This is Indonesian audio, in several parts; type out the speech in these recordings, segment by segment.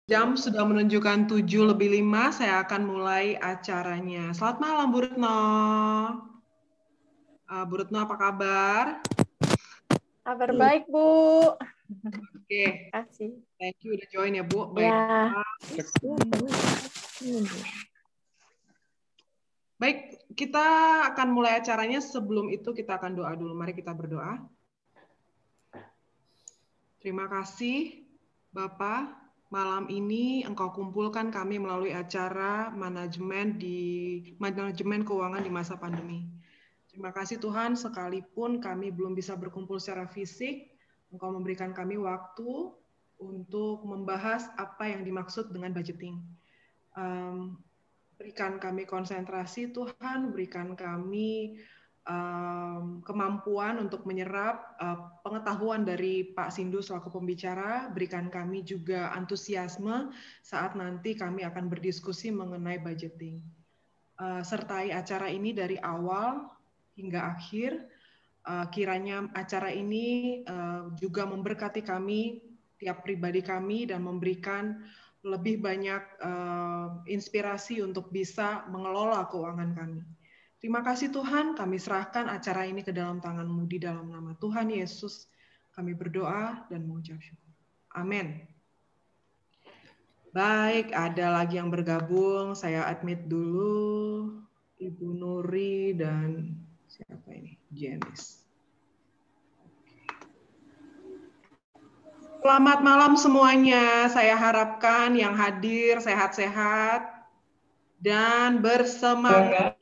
Jam sudah menunjukkan 7:05, saya akan mulai acaranya. Selamat malam, Bu Retno. Bu Retno, apa kabar? Kabar baik, Bu. Oke, Kasih. thank you udah join ya, Bu. Baik. Ya. Baik, kita akan mulai acaranya. Sebelum itu kita akan doa dulu. Mari kita berdoa. Terima kasih, Bapak. Malam ini Engkau kumpulkan kami melalui acara manajemen keuangan di masa pandemi. Terima kasih Tuhan, sekalipun kami belum bisa berkumpul secara fisik, Engkau memberikan kami waktu untuk membahas apa yang dimaksud dengan budgeting. Berikan kami konsentrasi Tuhan, berikan kami kemampuan untuk menyerap pengetahuan dari Pak Sindu selaku pembicara, berikan kami juga antusiasme saat nanti kami akan berdiskusi mengenai budgeting. Sertai acara ini dari awal hingga akhir, kiranya acara ini juga memberkati kami, tiap pribadi kami, dan memberikan lebih banyak inspirasi untuk bisa mengelola keuangan kami. Terima kasih Tuhan, kami serahkan acara ini ke dalam tangan-Mu di dalam nama Tuhan Yesus. Kami berdoa dan mengucap syukur. Amin. Baik, ada lagi yang bergabung. Saya admit dulu. Ibu Nuri dan siapa ini? Janice. Selamat malam semuanya. Saya harapkan yang hadir sehat-sehat dan bersemangat.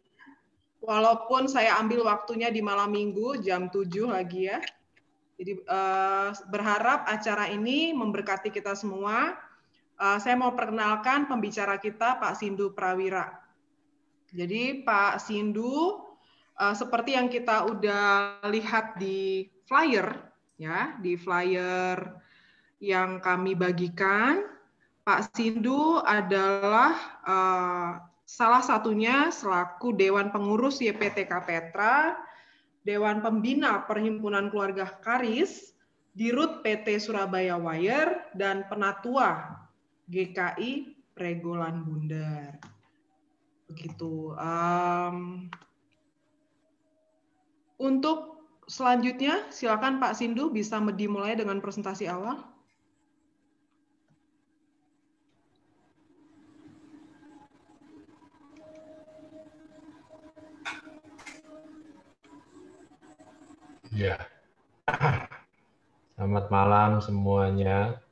Walaupun saya ambil waktunya di malam minggu jam 7 lagi ya. Jadi berharap acara ini memberkati kita semua. Saya mau perkenalkan pembicara kita, Pak Sindu Prawira. Jadi Pak Sindu, seperti yang kita udah lihat di flyer, ya, di flyer yang kami bagikan, Pak Sindu adalah salah satunya selaku Dewan Pengurus YPTK Petra, Dewan Pembina Perhimpunan Keluarga Karis, Dirut PT Surabaya Wire, dan Penatua GKI Pregolan Bundar. Begitu. Untuk selanjutnya, silakan Pak Sindu bisa dimulai dengan presentasi awal. Ya, selamat malam semuanya.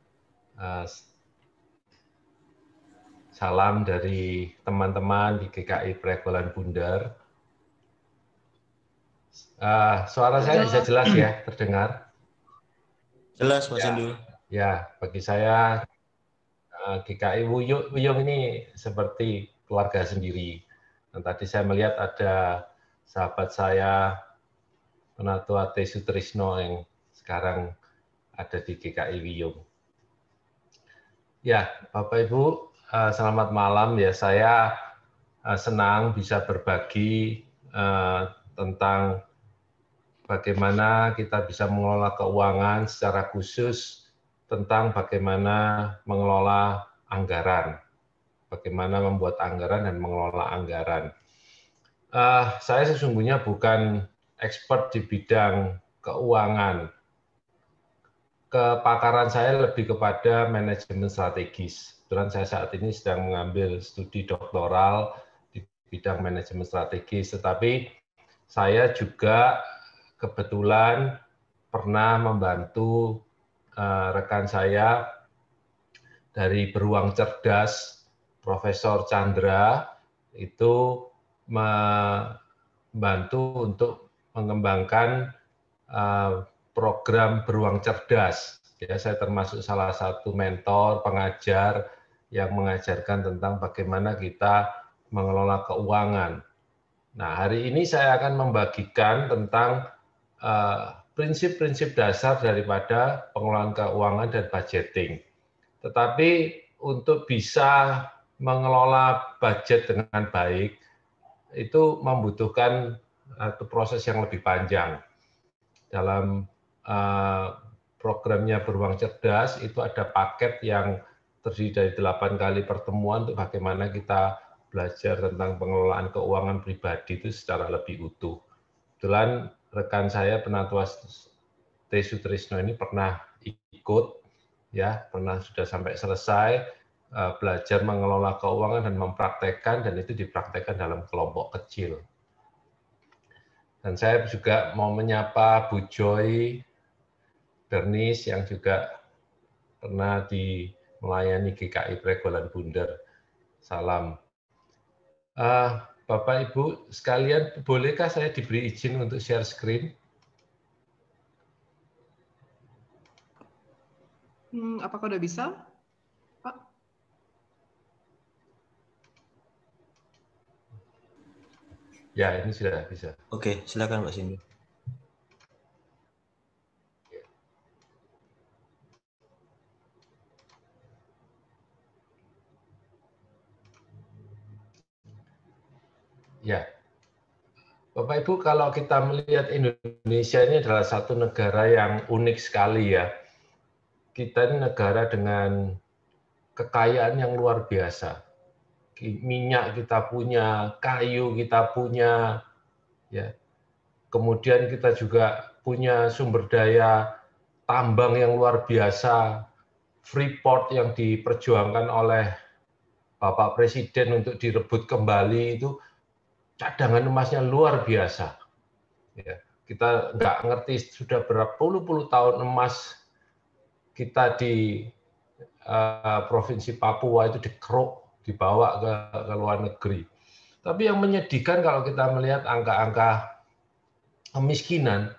Salam dari teman-teman di GKI Pregolan Bundar. Suara saya bisa jelas ya, terdengar? Jelas, Mas Sindu. Ya, bagi saya GKI Wuyung ini seperti keluarga sendiri. Dan tadi saya melihat ada sahabat saya, Penatua T. Sutrisno yang sekarang ada di GKI Wiyung. Ya, Bapak Ibu, selamat malam ya. Saya senang bisa berbagi tentang bagaimana kita bisa mengelola keuangan secara khusus tentang bagaimana mengelola anggaran, bagaimana membuat anggaran dan mengelola anggaran. Saya sesungguhnya bukan expert di bidang keuangan. Kepakaran saya lebih kepada manajemen strategis. Kebetulan saya saat ini sedang mengambil studi doktoral di bidang manajemen strategis, tetapi saya juga kebetulan pernah membantu rekan saya dari Beruang Cerdas, Profesor Chandra, itu membantu untuk mengembangkan program Beruang Cerdas. Ya, saya termasuk salah satu mentor, pengajar yang mengajarkan tentang bagaimana kita mengelola keuangan. Nah, hari ini saya akan membagikan tentang prinsip-prinsip dasar daripada pengelolaan keuangan dan budgeting. Tetapi untuk bisa mengelola budget dengan baik, itu membutuhkan proses yang lebih panjang. Dalam programnya Beruang Cerdas, itu ada paket yang terdiri dari 8 kali pertemuan untuk bagaimana kita belajar tentang pengelolaan keuangan pribadi itu secara lebih utuh. Kebetulan rekan saya Penatua T. Sutrisno ini pernah ikut, ya, pernah sudah sampai selesai belajar mengelola keuangan dan mempraktekkan, dan itu dipraktekkan dalam kelompok kecil. Dan saya juga mau menyapa Bu Joy Bernis yang juga pernah melayani GKI Pregolan Bunder. Salam. Bapak Ibu sekalian, bolehkah saya diberi izin untuk share screen? Apakah udah bisa, Pak? Ya, ini sudah bisa. Oke, silakan Mbak Sindu. Ya, Bapak Ibu, kalau kita melihat Indonesia ini adalah satu negara yang unik sekali ya. Kita ini negara dengan kekayaan yang luar biasa. Minyak kita punya, kayu kita punya, ya. Kemudian kita juga punya sumber daya tambang yang luar biasa, Freeport yang diperjuangkan oleh Bapak Presiden untuk direbut kembali itu. Cadangan emasnya luar biasa. Ya, kita nggak ngerti sudah berapa puluh tahun emas kita di Provinsi Papua itu dikeruk, dibawa ke luar negeri. Tapi yang menyedihkan kalau kita melihat angka-angka kemiskinan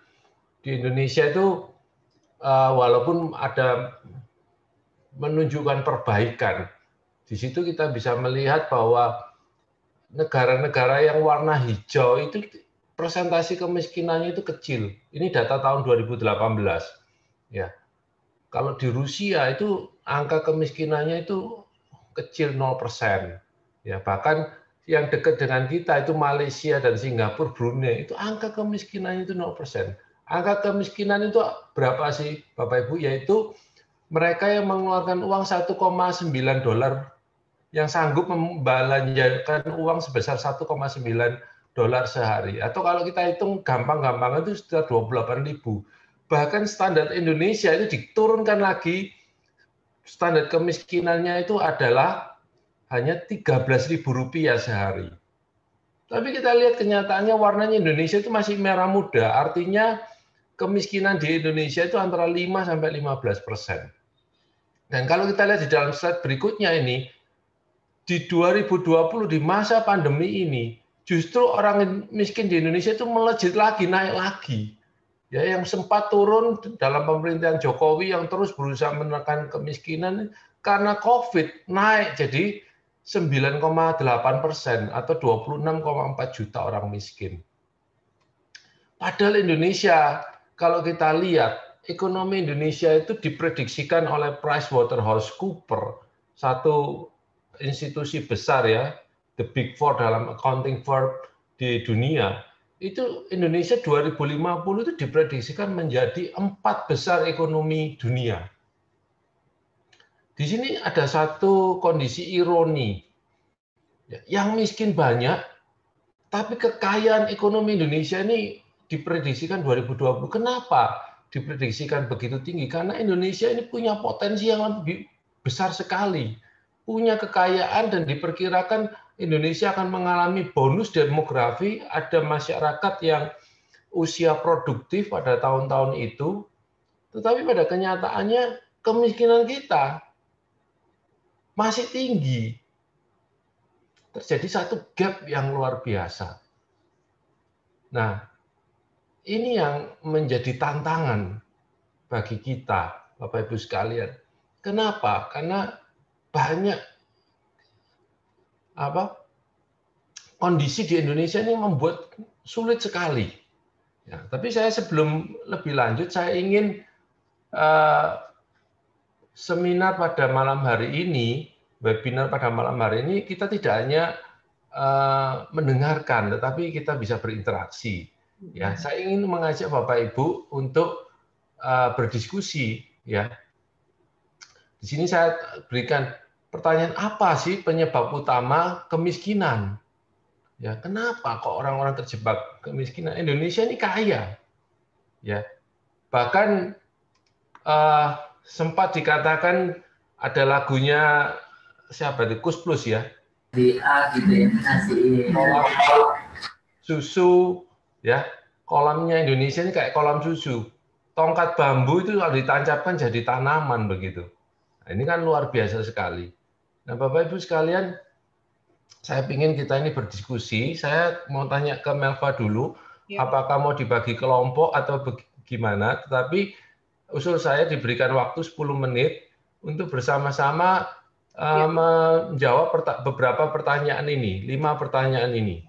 di Indonesia itu walaupun ada menunjukkan perbaikan, di situ kita bisa melihat bahwa negara-negara yang warna hijau itu persentase kemiskinannya itu kecil. Ini data tahun 2018. Ya. Kalau di Rusia itu angka kemiskinannya itu kecil 0%. Ya, bahkan yang dekat dengan kita itu Malaysia dan Singapura, Brunei itu angka kemiskinannya itu 0%. Angka kemiskinan itu berapa sih Bapak Ibu? Yaitu mereka yang mengeluarkan uang 1,9 dolar yang sanggup membelanjakan uang sebesar 1,9 dolar sehari. Atau kalau kita hitung gampang-gampang itu sudah 28.000. Bahkan standar Indonesia itu diturunkan lagi, standar kemiskinannya itu adalah hanya Rp13.000 sehari. Tapi kita lihat kenyataannya warnanya Indonesia itu masih merah muda, artinya kemiskinan di Indonesia itu antara 5 sampai 15%. Dan kalau kita lihat di dalam slide berikutnya ini, di 2020 di masa pandemi ini justru orang miskin di Indonesia itu melejit lagi, naik lagi. Ya, yang sempat turun dalam pemerintahan Jokowi yang terus berusaha menekan kemiskinan karena COVID naik jadi 9,8% atau 26,4 juta orang miskin. Padahal Indonesia kalau kita lihat ekonomi Indonesia itu diprediksikan oleh PricewaterhouseCoopers, satu institusi besar ya, the big four dalam accounting firm di dunia, itu Indonesia 2050 itu diprediksikan menjadi 4 besar ekonomi dunia. Di sini ada satu kondisi ironi, yang miskin banyak, tapi kekayaan ekonomi Indonesia ini diprediksikan 2020. Kenapa diprediksikan begitu tinggi? Karena Indonesia ini punya potensi yang lebih besar sekali, punya kekayaan, dan diperkirakan Indonesia akan mengalami bonus demografi, ada masyarakat yang usia produktif pada tahun-tahun itu, tetapi pada kenyataannya kemiskinan kita masih tinggi. Terjadi satu gap yang luar biasa. Nah, ini yang menjadi tantangan bagi kita, Bapak Ibu sekalian. Kenapa? Karena banyak kondisi di Indonesia ini membuat sulit sekali. Ya, tapi saya sebelum lebih lanjut, saya ingin seminar pada malam hari ini, webinar pada malam hari ini, kita tidak hanya mendengarkan, tetapi kita bisa berinteraksi. Ya, saya ingin mengajak Bapak Ibu untuk berdiskusi. Ya, Di sini saya berikan pertanyaan, apa sih penyebab utama kemiskinan? Ya, kenapa kok orang-orang terjebak kemiskinan? Indonesia ini kaya, ya. Bahkan sempat dikatakan ada lagunya siapa itu, Kus Plus ya. Di A gitu ya, kolam susu, ya. Kolamnya Indonesia ini kayak kolam susu. Tongkat bambu itu kalau ditancapkan jadi tanaman begitu. Nah, ini kan luar biasa sekali. Nah, Bapak Ibu sekalian, saya ingin kita ini berdiskusi. Saya mau tanya ke Melva dulu, apakah mau dibagi kelompok atau gimana? Tetapi usul saya diberikan waktu 10 menit untuk bersama-sama menjawab beberapa pertanyaan ini, 5 pertanyaan ini.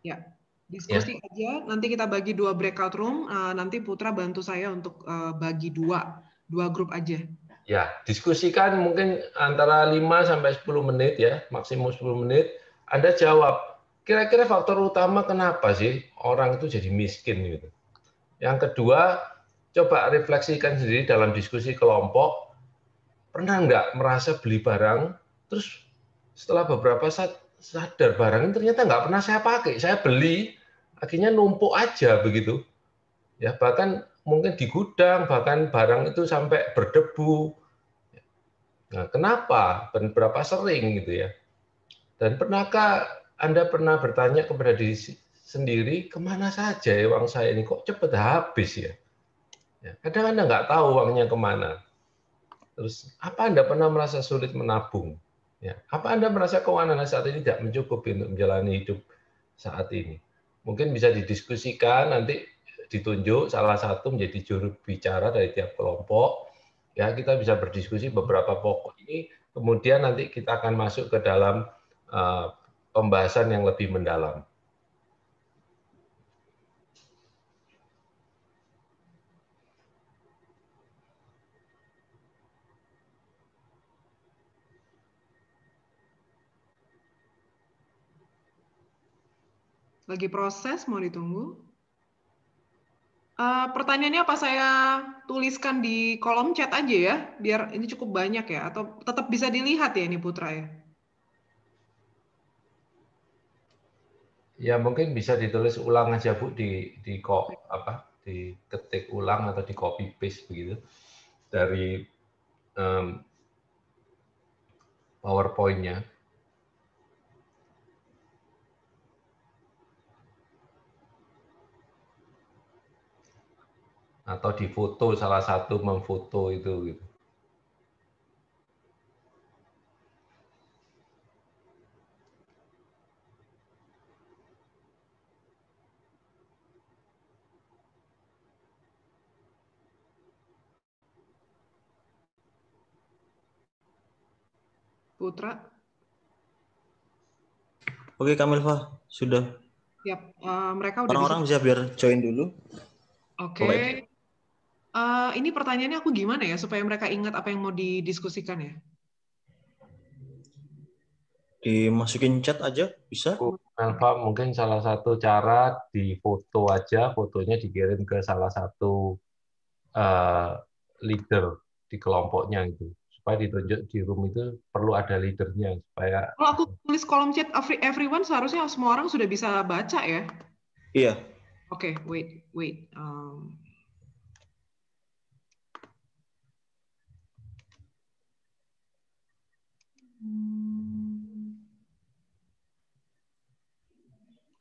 Ya, diskusi aja. Nanti kita bagi 2 breakout room. Nanti Putra bantu saya untuk bagi 2 grup aja. Ya, diskusikan mungkin antara 5 sampai 10 menit ya, maksimum 10 menit. Anda jawab, kira-kira faktor utama kenapa sih orang itu jadi miskin gitu. Yang kedua, coba refleksikan sendiri dalam diskusi kelompok, pernah nggak merasa beli barang, terus setelah beberapa saat sadar barang ini ternyata nggak pernah saya pakai, saya beli, akhirnya numpuk aja begitu. Ya, bahkan mungkin di gudang, bahkan barang itu sampai berdebu. Nah, kenapa? Dan berapa sering gitu ya? Dan pernahkah Anda pernah bertanya kepada diri sendiri, kemana saja ya uang saya ini kok cepat habis ya? Kadang Anda nggak tahu uangnya kemana. Terus, apa Anda pernah merasa sulit menabung? Ya, apa Anda merasa keuangan Anda saat ini tidak mencukupi untuk menjalani hidup saat ini? Mungkin bisa didiskusikan, nanti ditunjuk salah satu menjadi juru bicara dari tiap kelompok. Ya, kita bisa berdiskusi beberapa pokok ini, kemudian nanti kita akan masuk ke dalam pembahasan yang lebih mendalam. Lagi proses, mau ditunggu. Pertanyaannya apa saya tuliskan di kolom chat aja ya, biar ini cukup banyak ya, atau tetap bisa dilihat ya ini Putra ya? Ya mungkin bisa ditulis ulang aja Bu, diketik ulang atau di copy paste begitu dari PowerPoint-nya. Atau difoto, salah satu memfoto itu gitu. Putra. Oke, Kamilva, sudah. Siap. Mereka udah Orang-orang bisa biar join dulu. Oke. Ini pertanyaannya aku gimana ya supaya mereka ingat apa yang mau didiskusikan ya? Dimasukin chat aja bisa. Melva, mungkin salah satu cara di foto aja, fotonya dikirim ke salah satu leader di kelompoknya itu, supaya ditunjuk di room itu perlu ada leadernya supaya. Kalau aku tulis kolom chat everyone, seharusnya semua orang sudah bisa baca ya? Iya. Oke, wait.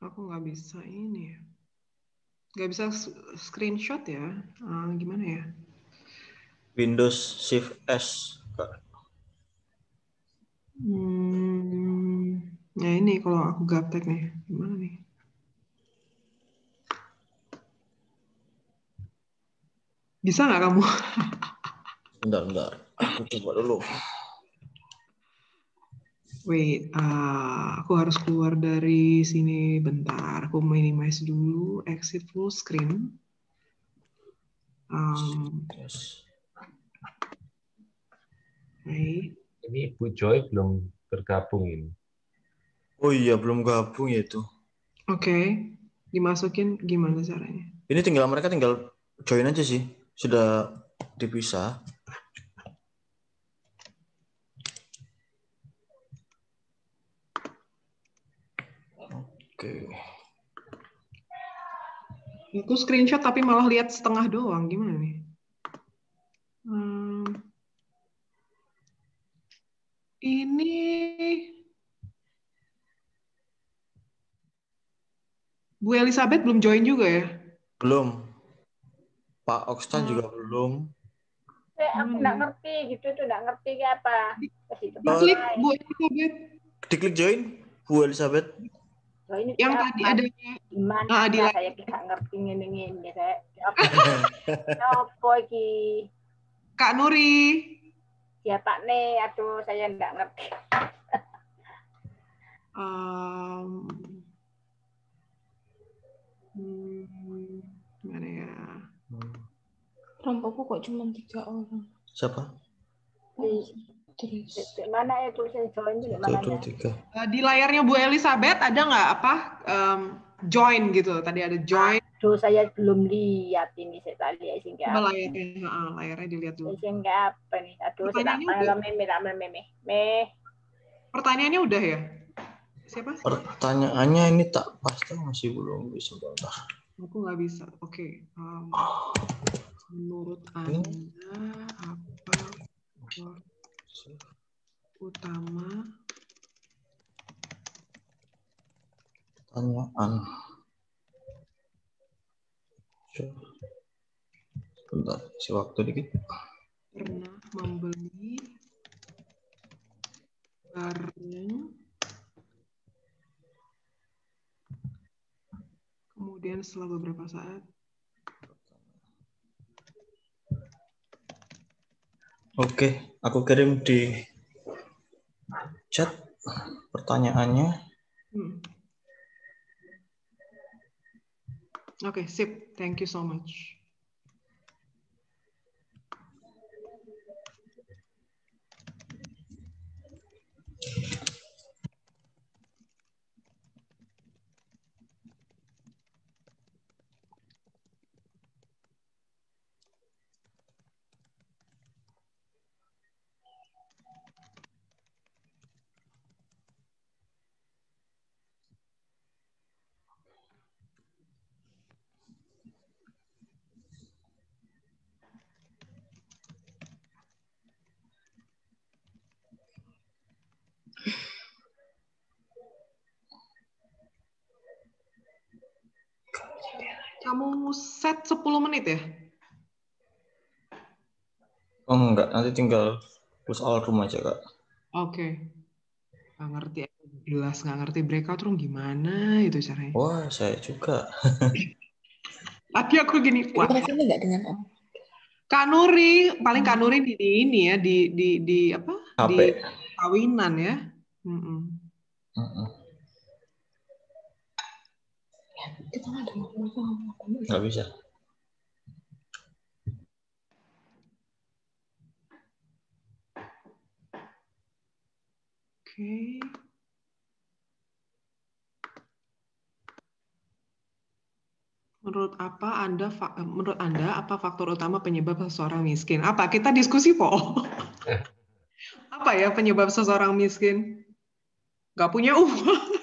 Aku nggak bisa ini ya. Nggak bisa screenshot ya. Gimana ya? Windows Shift S. Nah ini kalau aku gaptek nih. Gimana nih? Bisa nggak kamu? Bentar. Aku coba dulu. Wait, aku harus keluar dari sini bentar. Aku minimize dulu, exit full screen. Ini Bu Joy belum bergabung ini. Oh iya, belum gabung ya itu. Oke, dimasukin gimana caranya? Ini mereka tinggal join aja sih. Sudah dipisah. Oke. Aku screenshot tapi malah lihat setengah doang. Gimana nih? Ini Bu Elizabeth belum join juga ya? Belum. Pak Okstan juga belum. Aku nggak ngerti gitu tuh, nggak ngerti kayak apa. Diklik Bu Elizabeth. Diklik join, Bu Elizabeth. Oh, ini Yang tadi ada gimana? di Saya nggak ngerti ini saya. Apa iki? Kak Nuri. Siapa nih? Aduh, saya nggak ngerti. Gimana ya? Rompokku kok cuma 3 orang. Siapa? Terus. Mana ya tulisan join itu mana? 1, 2, 3. Di layarnya Bu Elizabeth ada nggak apa join gitu? Tadi ada join. Aduh, saya belum lihat ini, saya lihat sehingga. Coba layarnya dilihat dulu. Sehingga apa nih? Aduh, saya Pertanyaannya udah ya? Siapa? Pertanyaannya ini tak pasti masih belum bisa bentar. Aku nggak bisa. Oke. Menurut Anda apa utama pertanyaan? Bentar, isi waktu dikit. Pernah membeli barang kemudian setelah beberapa saat Oke, aku kirim di chat pertanyaannya. Oke, sip. Thank you so much. Kamu set 10 menit ya? Oh enggak, nanti tinggal push all room aja, Kak. Oke. Nggak ngerti, jelas nggak ngerti breakout room gimana itu caranya. Wah, saya juga. Tadi aku gini, wah. Mereka ini nggak dengan orang. Kak Nuri, paling Kak Nuri di ini ya, di apa? HP. Di kawinan ya. Kita nggak ada ngomong. Nggak bisa. Oke. Menurut Anda apa faktor utama penyebab seseorang miskin? Apa? Kita diskusi, Po. Apa ya penyebab seseorang miskin? Gak punya uang.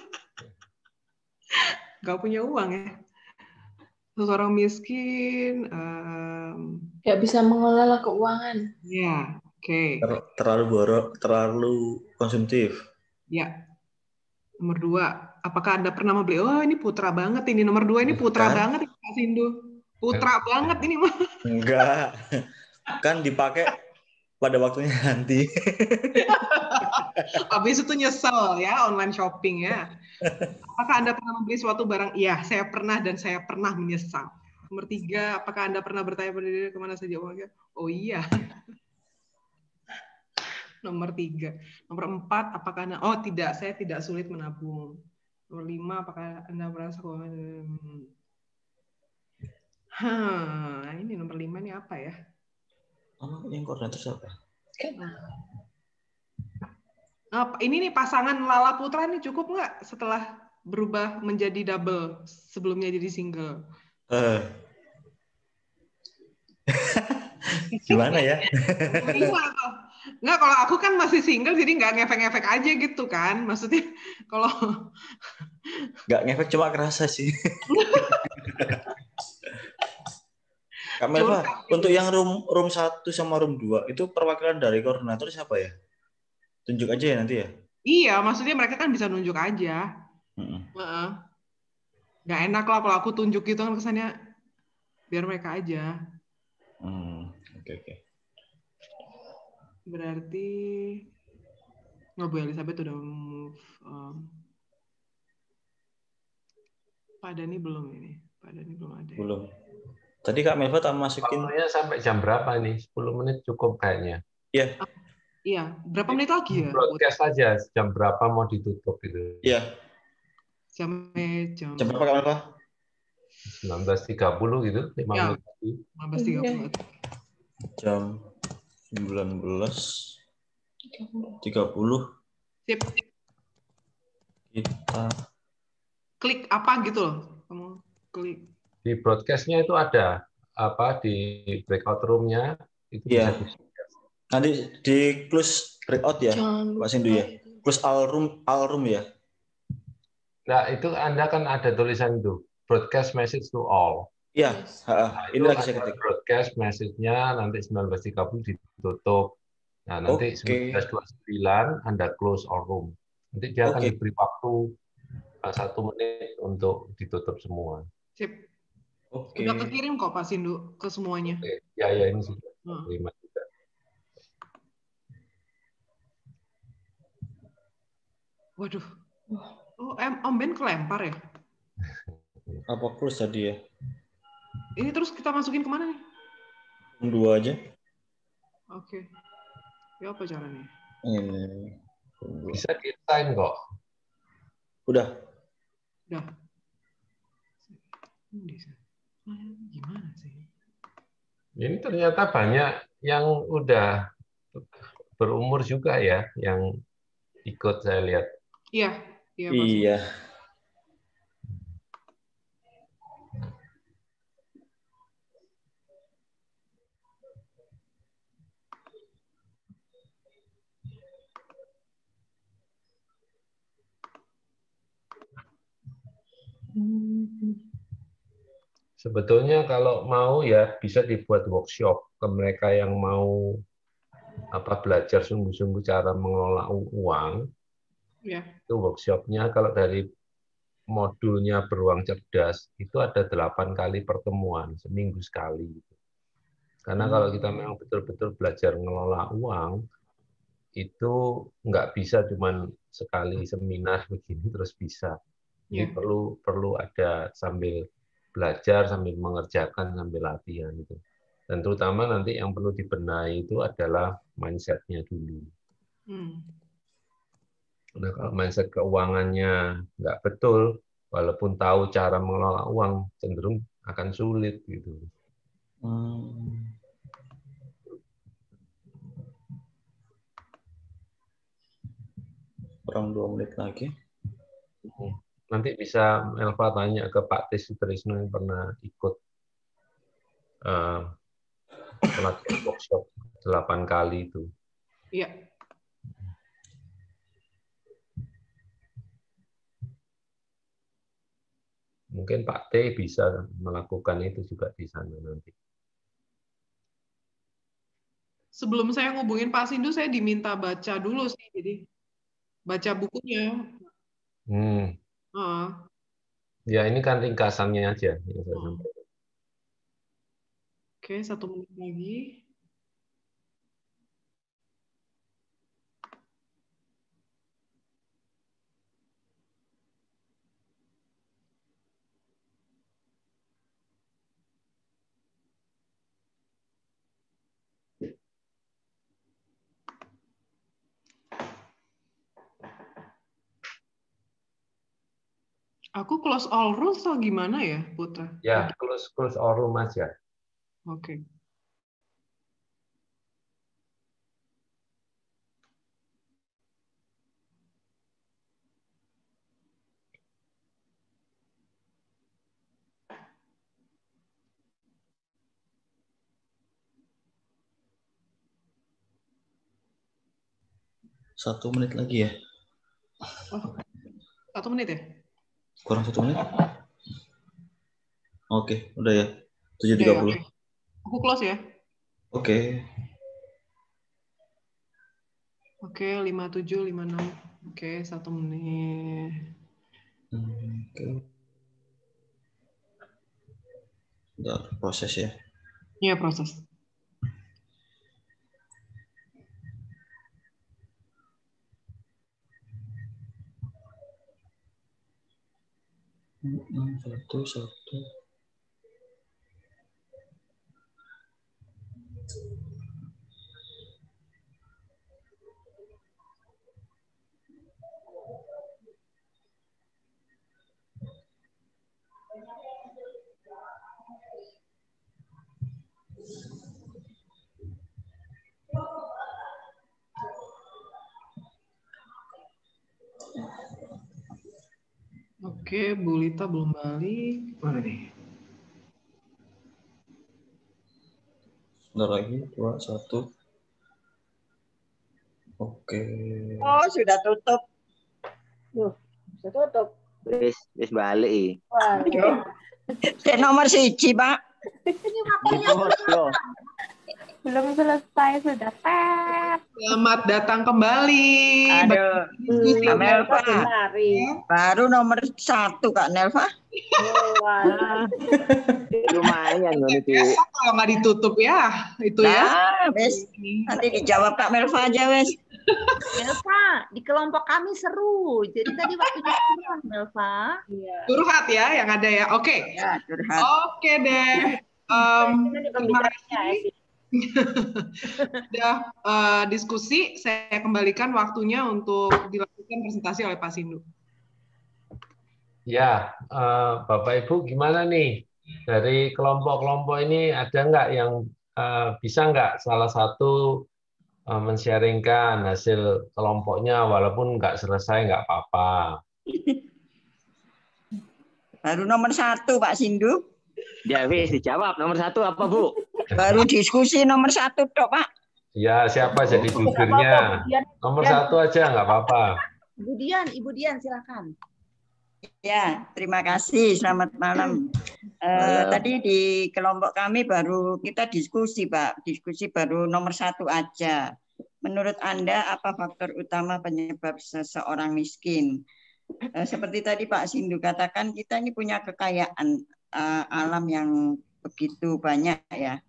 Gak punya uang ya. Seseorang miskin Gak bisa mengelola keuangan. ya, oke. Terlalu konsumtif. Ya. Nomor 2, apakah Anda pernah membeli? Oh, ini putra banget ini. Nomor 2 ini putra banget Kak Sindu. Putra banget ini mah. Enggak. Kan dipakai pada waktunya nanti. Habis itu nyesel ya online shopping ya. Apakah Anda pernah membeli suatu barang? Iya, saya pernah dan saya pernah menyesal. Nomor 3, apakah Anda pernah bertanya pada diri kemana saja uangnya? Oh iya. Nomor 3. Nomor 4, apakah Anda, oh tidak, saya tidak sulit menabung. Nomor 5, apakah Anda merasa ini nomor 5 ini apa ya? Oh, yang koordinator siapa? Ini nih pasangan Lala Putra nih cukup nggak setelah berubah menjadi double sebelumnya jadi single? Gimana ya? Nggak, kalau aku kan masih single, jadi nggak ngefek-ngefek aja gitu kan. Maksudnya kalau Nggak ngefek, cuma kerasa sih. Kak Melva, curhat gitu. untuk yang room 1 sama room 2 itu perwakilan dari koordinator siapa ya? Tunjuk aja ya nanti ya. Iya, maksudnya mereka kan bisa nunjuk aja. Mm-mm. Heeh. Nggak enak lah kalau aku tunjuk gitu kan kesannya, biar mereka aja. Oke. Berarti nggak, Bu Elizabeth udah move. Pak Dani belum ini. Pak Dani belum ada. Belum. Tadi Kak Melva tak masukin. Waktunya sampai jam berapa nih? 10 menit cukup kayaknya. Iya. Iya, berapa menit lagi ya? Broadcast aja jam berapa mau ditutup gitu. Iya. Jam Jam berapa Kak Melva? 19.30 gitu, 5 ya, menit lagi. 15.30. Jam 19.30 Sip. kita Klik apa gitu loh. Kamu klik. Di broadcast-nya itu ada apa di breakout room-nya itu bisa Iya. Nanti di close breakout ya, Pak Sindu ya. Close all room ya. Nah, itu Anda kan ada tulisan itu, broadcast message to all. Iya, Nah, ini itu lagi saya ada ketik. broadcast message-nya nanti 19.30 ditutup. Nah, nanti Oke. 19.29 Anda close all room. Nanti dia akan Oke. diberi waktu 1 menit untuk ditutup semua. Sip. Oke. Udah kekirim kok Pak Sindu ke semuanya. Oke. Ya, ini sudah terima juga. Waduh. Oh, Om Ben kelempar ya? Apa close tadi ya? Ini terus kita masukin kemana nih? Room 2 aja. Oke. Ya apa caranya? Ini. Bisa di-time kok. Udah. Gimana sih? Ini ternyata banyak yang udah berumur juga ya, yang ikut saya lihat. Iya. Iya. Sebetulnya kalau mau ya bisa dibuat workshop ke mereka yang mau belajar sungguh-sungguh cara mengelola uang. Iya. Itu workshopnya kalau dari modulnya beruang cerdas itu ada 8 kali pertemuan seminggu sekali. Karena kalau kita memang betul-betul belajar mengelola uang itu nggak bisa cuman sekali seminar begini terus bisa. Jadi perlu ada sambil belajar, sambil mengerjakan, sambil latihan itu. Dan terutama nanti yang perlu dibenahi itu adalah mindset-nya dulu. Nah, kalau mindset keuangannya nggak betul, walaupun tahu cara mengelola uang, cenderung akan sulit gitu. Kurang 2 menit lagi. Nanti bisa Elva tanya ke Pak Tis Sutrisno yang pernah ikut pelatihan workshop 8 kali itu. Iya. Mungkin Pak T bisa melakukan itu juga di sana nanti. Sebelum saya ngubungin Pak Sindu, saya diminta baca dulu sih, jadi baca bukunya. Ya ini kan ringkasannya aja yang saya sampaikan. Oke, 1 menit lagi. Aku close all rules atau gimana ya, Putra? Ya, close all room aja. Oke. 1 menit lagi ya? Oh, 1 menit ya? Kurang 1 menit? Oke, udah ya. Udah ya, 7.30. oke. Aku close ya. Oke. Oke, 57, 56. Oke, 1 menit. Oke. Udah proses ya. Iya, proses. Satu. Oke, Bu Lita belum balik. Mana nih? Sebentar lagi, 2, 1. Oke. Oh, sudah tutup. Duh, bisa tutup. Wis balik. Wah, Nomor 1, Pak. ini waktunya belum selesai sudah tet. Selamat datang kembali. Aduh, Kak Nelva. Lari. Baru nomor 1, Kak Nelva. Wah, Lumayan loh itu. Besok kalau nggak ditutup ya, itu ya. Nah, wes. Nanti dijawab Kak Melva aja, wes. Melva, di kelompok kami seru. Jadi tadi waktunya curhat, Melva. iya. Curhat ya yang ada ya. Oke. Ya, curhat. Oke deh. Ini Terima pembicaranya kasih. Sudah diskusi, saya kembalikan waktunya untuk dilakukan presentasi oleh Pak Sindu. Ya, Bapak Ibu gimana nih? Dari kelompok-kelompok ini ada nggak yang bisa nggak salah satu men-sharingkan hasil kelompoknya walaupun nggak selesai nggak apa-apa. Baru nomor 1, Pak Sindu. Ya wis dijawab nomor 1 apa Bu? Baru diskusi nomor 1, Dok, Pak. Ya, siapa jadi jubirnya? Nomor 1 aja nggak apa-apa. Ibu Dian, silakan. Ya, terima kasih. Selamat malam. Tadi di kelompok kami baru kita diskusi, Pak. Diskusi baru nomor 1 aja. Menurut Anda, apa faktor utama penyebab seseorang miskin? Seperti tadi Pak Sindu katakan, kita ini punya kekayaan alam yang begitu banyak ya.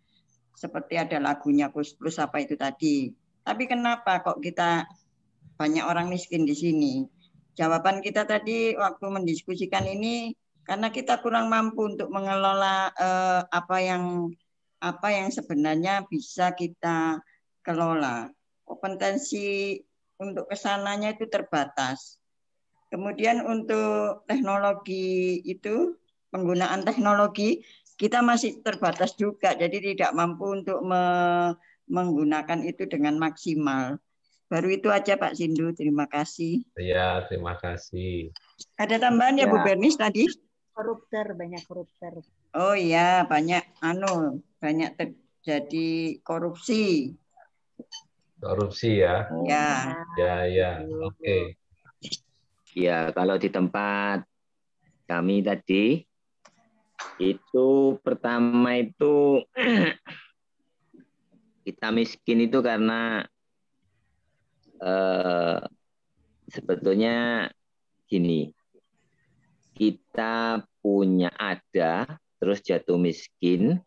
Seperti ada lagunya Plus apa itu tadi. Tapi kenapa kok kita banyak orang miskin di sini? Jawaban kita tadi waktu mendiskusikan ini karena kita kurang mampu untuk mengelola apa yang sebenarnya bisa kita kelola. Kompetensi untuk kesananya itu terbatas. Kemudian untuk teknologi itu, penggunaan teknologi kita masih terbatas juga, jadi tidak mampu untuk menggunakan itu dengan maksimal. Baru itu aja Pak Sindu, terima kasih. Ya, terima kasih. Ada tambahan ya Bu Bernis tadi? Banyak koruptor. Oh iya, banyak terjadi korupsi. Korupsi ya. Ya. Ya, oke. Ya, kalau di tempat kami tadi itu pertama itu kita miskin itu karena sebetulnya gini, kita punya ada terus jatuh miskin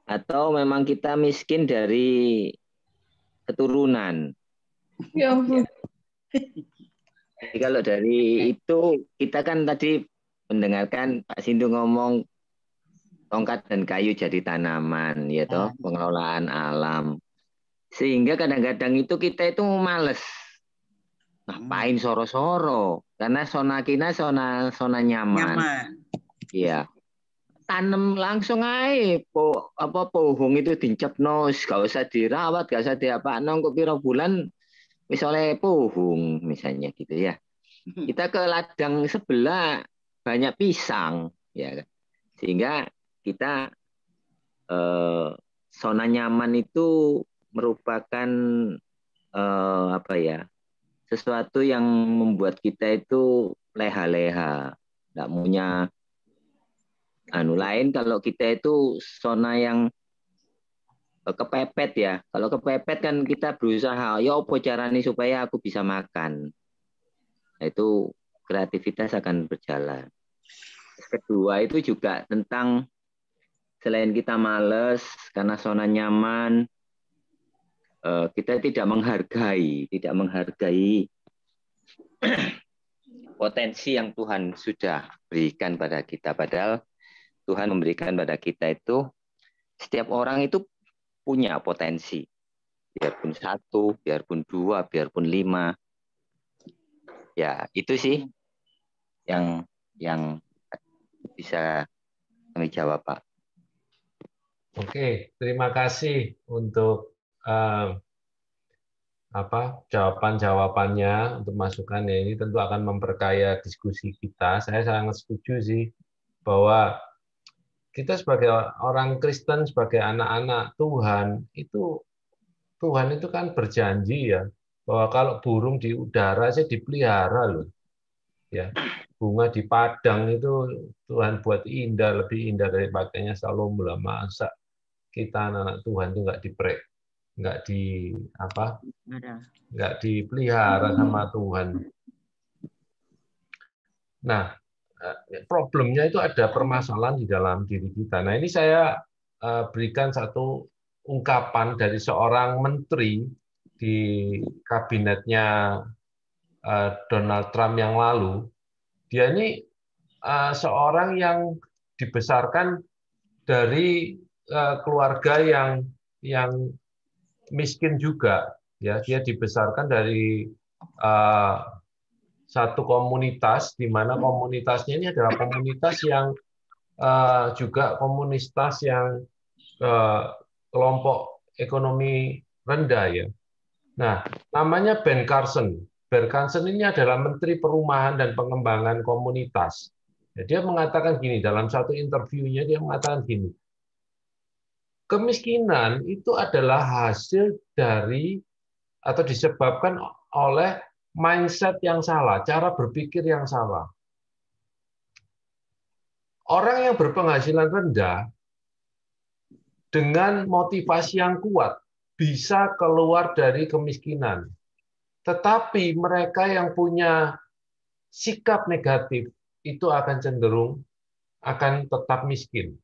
atau memang kita miskin dari keturunan. Ya ampun. Jadi kalau dari itu kita kan tadi mendengarkan Pak Sindu ngomong tongkat dan kayu jadi tanaman, ya toh, pengelolaan alam. Sehingga kadang-kadang itu kita itu males. Ngapain soro-soro? Karena zona kita zona nyaman. Iya. Tanam langsung aja pohon itu dicepno, gak usah dirawat, gak usah diapa-apa, kok pira bulan misalnya pohon misalnya gitu ya. Kita ke ladang sebelah banyak pisang ya. Sehingga kita zona nyaman itu merupakan apa ya? sesuatu yang membuat kita itu leha-leha, nggak punya lain. Kalau kita itu zona yang kepepet ya. Kalau kepepet kan kita berusaha, ya apa caranya supaya aku bisa makan. Nah, itu kreativitas akan berjalan. Kedua itu juga tentang selain kita males karena zona nyaman, kita tidak menghargai potensi yang Tuhan sudah berikan pada kita. Padahal Tuhan memberikan pada kita itu, setiap orang itu punya potensi. Biarpun 1, biarpun 2, biarpun 5. Ya, itu sih yang bisa kami jawab, Pak. Oke, terima kasih untuk jawaban-jawabannya, untuk masukannya. Ini tentu akan memperkaya diskusi kita. Saya sangat setuju sih bahwa kita sebagai orang Kristen, sebagai anak-anak Tuhan itu kan berjanji ya bahwa kalau burung di udara aja dipelihara loh. Ya, bunga di padang itu Tuhan buat indah, lebih indah dari pakainya Salomo lah. Masa kita anak-anak Tuhan itu nggak dipelihara sama Tuhan. Nah, problemnya itu ada permasalahan di dalam diri kita. Nah, ini saya berikan satu ungkapan dari seorang menteri di kabinetnya Donald Trump yang lalu. Dia ini seorang yang dibesarkan dari keluarga yang miskin juga. Ya, dia dibesarkan dari satu komunitas, di mana komunitasnya ini adalah komunitas yang juga komunitas yang kelompok ekonomi rendah ya. Nah, namanya Ben Carson. Ben Carson ini adalah Menteri Perumahan dan Pengembangan Komunitas. Ya, dia mengatakan gini, dalam satu interviewnya dia mengatakan gini, kemiskinan itu adalah hasil dari atau disebabkan oleh mindset yang salah, cara berpikir yang salah. Orang yang berpenghasilan rendah dengan motivasi yang kuat bisa keluar dari kemiskinan. Tetapi mereka yang punya sikap negatif itu akan cenderung akan tetap miskin.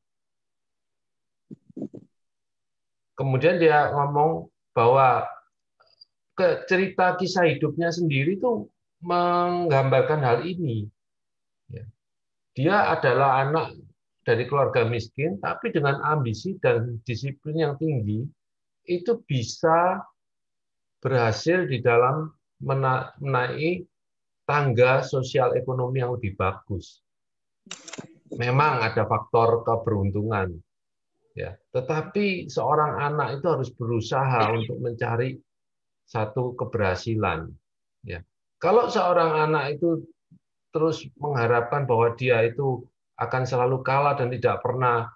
Kemudian dia ngomong bahwa cerita kisah hidupnya sendiri itu menggambarkan hal ini. Dia adalah anak dari keluarga miskin, tapi dengan ambisi dan disiplin yang tinggi, itu bisa berhasil di dalam menaiki tangga sosial ekonomi yang lebih bagus. Memang ada faktor keberuntungan, ya. Tetapi seorang anak itu harus berusaha untuk mencari satu keberhasilan. Ya. Kalau seorang anak itu terus mengharapkan bahwa dia itu akan selalu kalah dan tidak pernah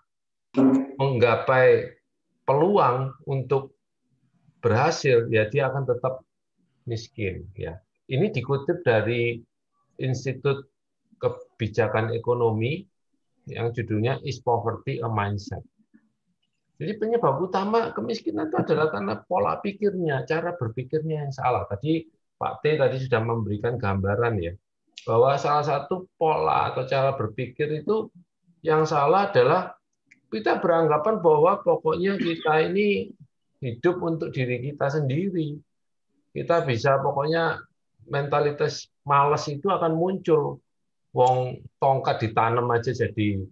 menggapai peluang untuk berhasil, ya dia akan tetap miskin. Ya. Ini dikutip dari Institut Kebijakan Ekonomi yang judulnya Is Poverty a Mindset? Jadi penyebab utama kemiskinan itu adalah karena pola pikirnya, cara berpikirnya yang salah. Tadi Pak T tadi sudah memberikan gambaran ya, bahwa salah satu pola atau cara berpikir itu yang salah adalah kita beranggapan bahwa pokoknya kita ini hidup untuk diri kita sendiri. Kita bisa pokoknya mentalitas malas itu akan muncul. Wong tongkat ditanam aja jadi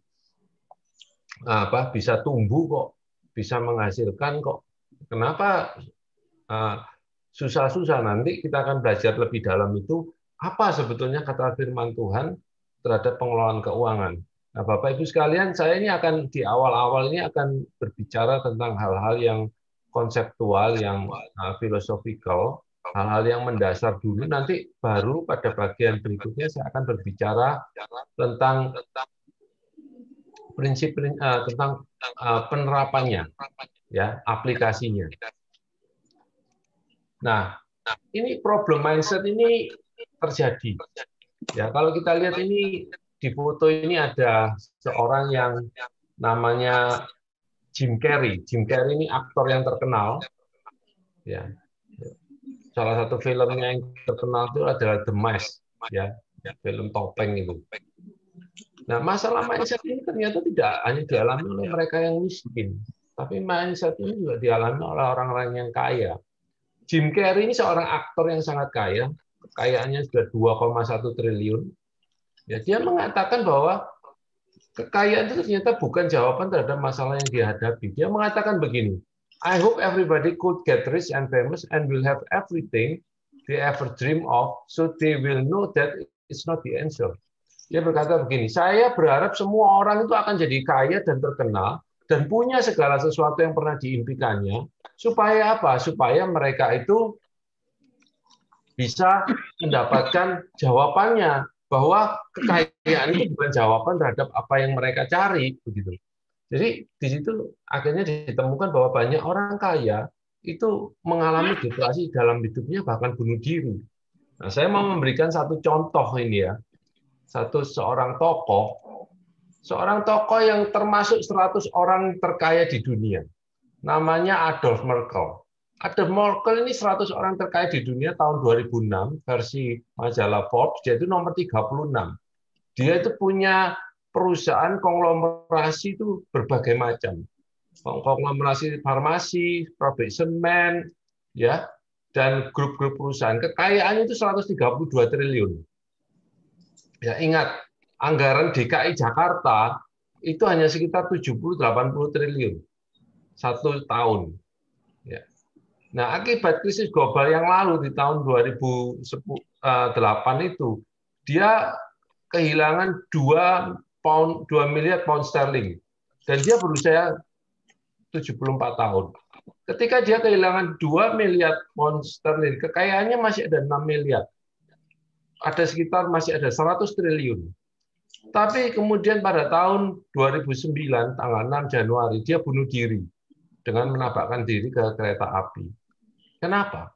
bisa tumbuh kok, bisa menghasilkan kok. Kenapa susah-susah? Nanti kita akan belajar lebih dalam itu apa sebetulnya kata firman Tuhan terhadap pengelolaan keuangan. Nah, Bapak Ibu sekalian, saya ini akan di awal-awal ini akan berbicara tentang hal-hal yang konseptual, yang filosofikal, hal-hal yang mendasar dulu. Nanti baru pada bagian berikutnya saya akan berbicara tentang prinsip tentang penerapannya, ya, aplikasinya. Nah, ini problem mindset ini terjadi. Ya, kalau kita lihat ini di foto ini ada seorang yang namanya Jim Carrey. Jim Carrey ini aktor yang terkenal. Ya. Salah satu filmnya yang terkenal itu adalah The Mask, ya, film topeng itu. Nah, masalah mindset ini ternyata tidak hanya dialami oleh mereka yang miskin, tapi mindset ini juga dialami oleh orang-orang yang kaya. Jim Carrey ini seorang aktor yang sangat kaya, kekayaannya sudah 2,1 triliun. Ya, dia mengatakan bahwa kekayaan itu ternyata bukan jawaban terhadap masalah yang dihadapi. Dia mengatakan begini, I hope everybody could get rich and famous and will have everything they ever dream of, so they will know that it's not the answer. Dia berkata begini, saya berharap semua orang itu akan jadi kaya dan terkenal dan punya segala sesuatu yang pernah diimpikannya, supaya apa? Supaya mereka itu bisa mendapatkan jawabannya, bahwa kekayaan itu bukan jawaban terhadap apa yang mereka cari, begitu. Jadi di situ akhirnya ditemukan bahwa banyak orang kaya itu mengalami depresi dalam hidupnya, bahkan bunuh diri. Nah, saya mau memberikan satu contoh ini ya. Seorang tokoh yang termasuk 100 orang terkaya di dunia. Namanya Adolf Merkel. Adolf Merkel ini 100 orang terkaya di dunia tahun 2006 versi majalah Forbes, dia itu nomor 36. Dia itu punya perusahaan konglomerasi itu berbagai macam. Konglomerasi farmasi, pabrik semen, ya, dan grup-grup perusahaan. Kekayaannya itu 132 triliun. Ya, ingat, anggaran DKI Jakarta itu hanya sekitar 70-80 triliun satu tahun. Ya. Nah, akibat krisis global yang lalu di tahun 2008 itu, dia kehilangan 2 miliar pound sterling, dan dia berusia 74 tahun. Ketika dia kehilangan 2 miliar pound sterling, kekayaannya masih ada 6 miliar. Masih ada 100 triliun. Tapi kemudian pada tahun 2009, tanggal 6 Januari, dia bunuh diri dengan menabrakkan diri ke kereta api. Kenapa?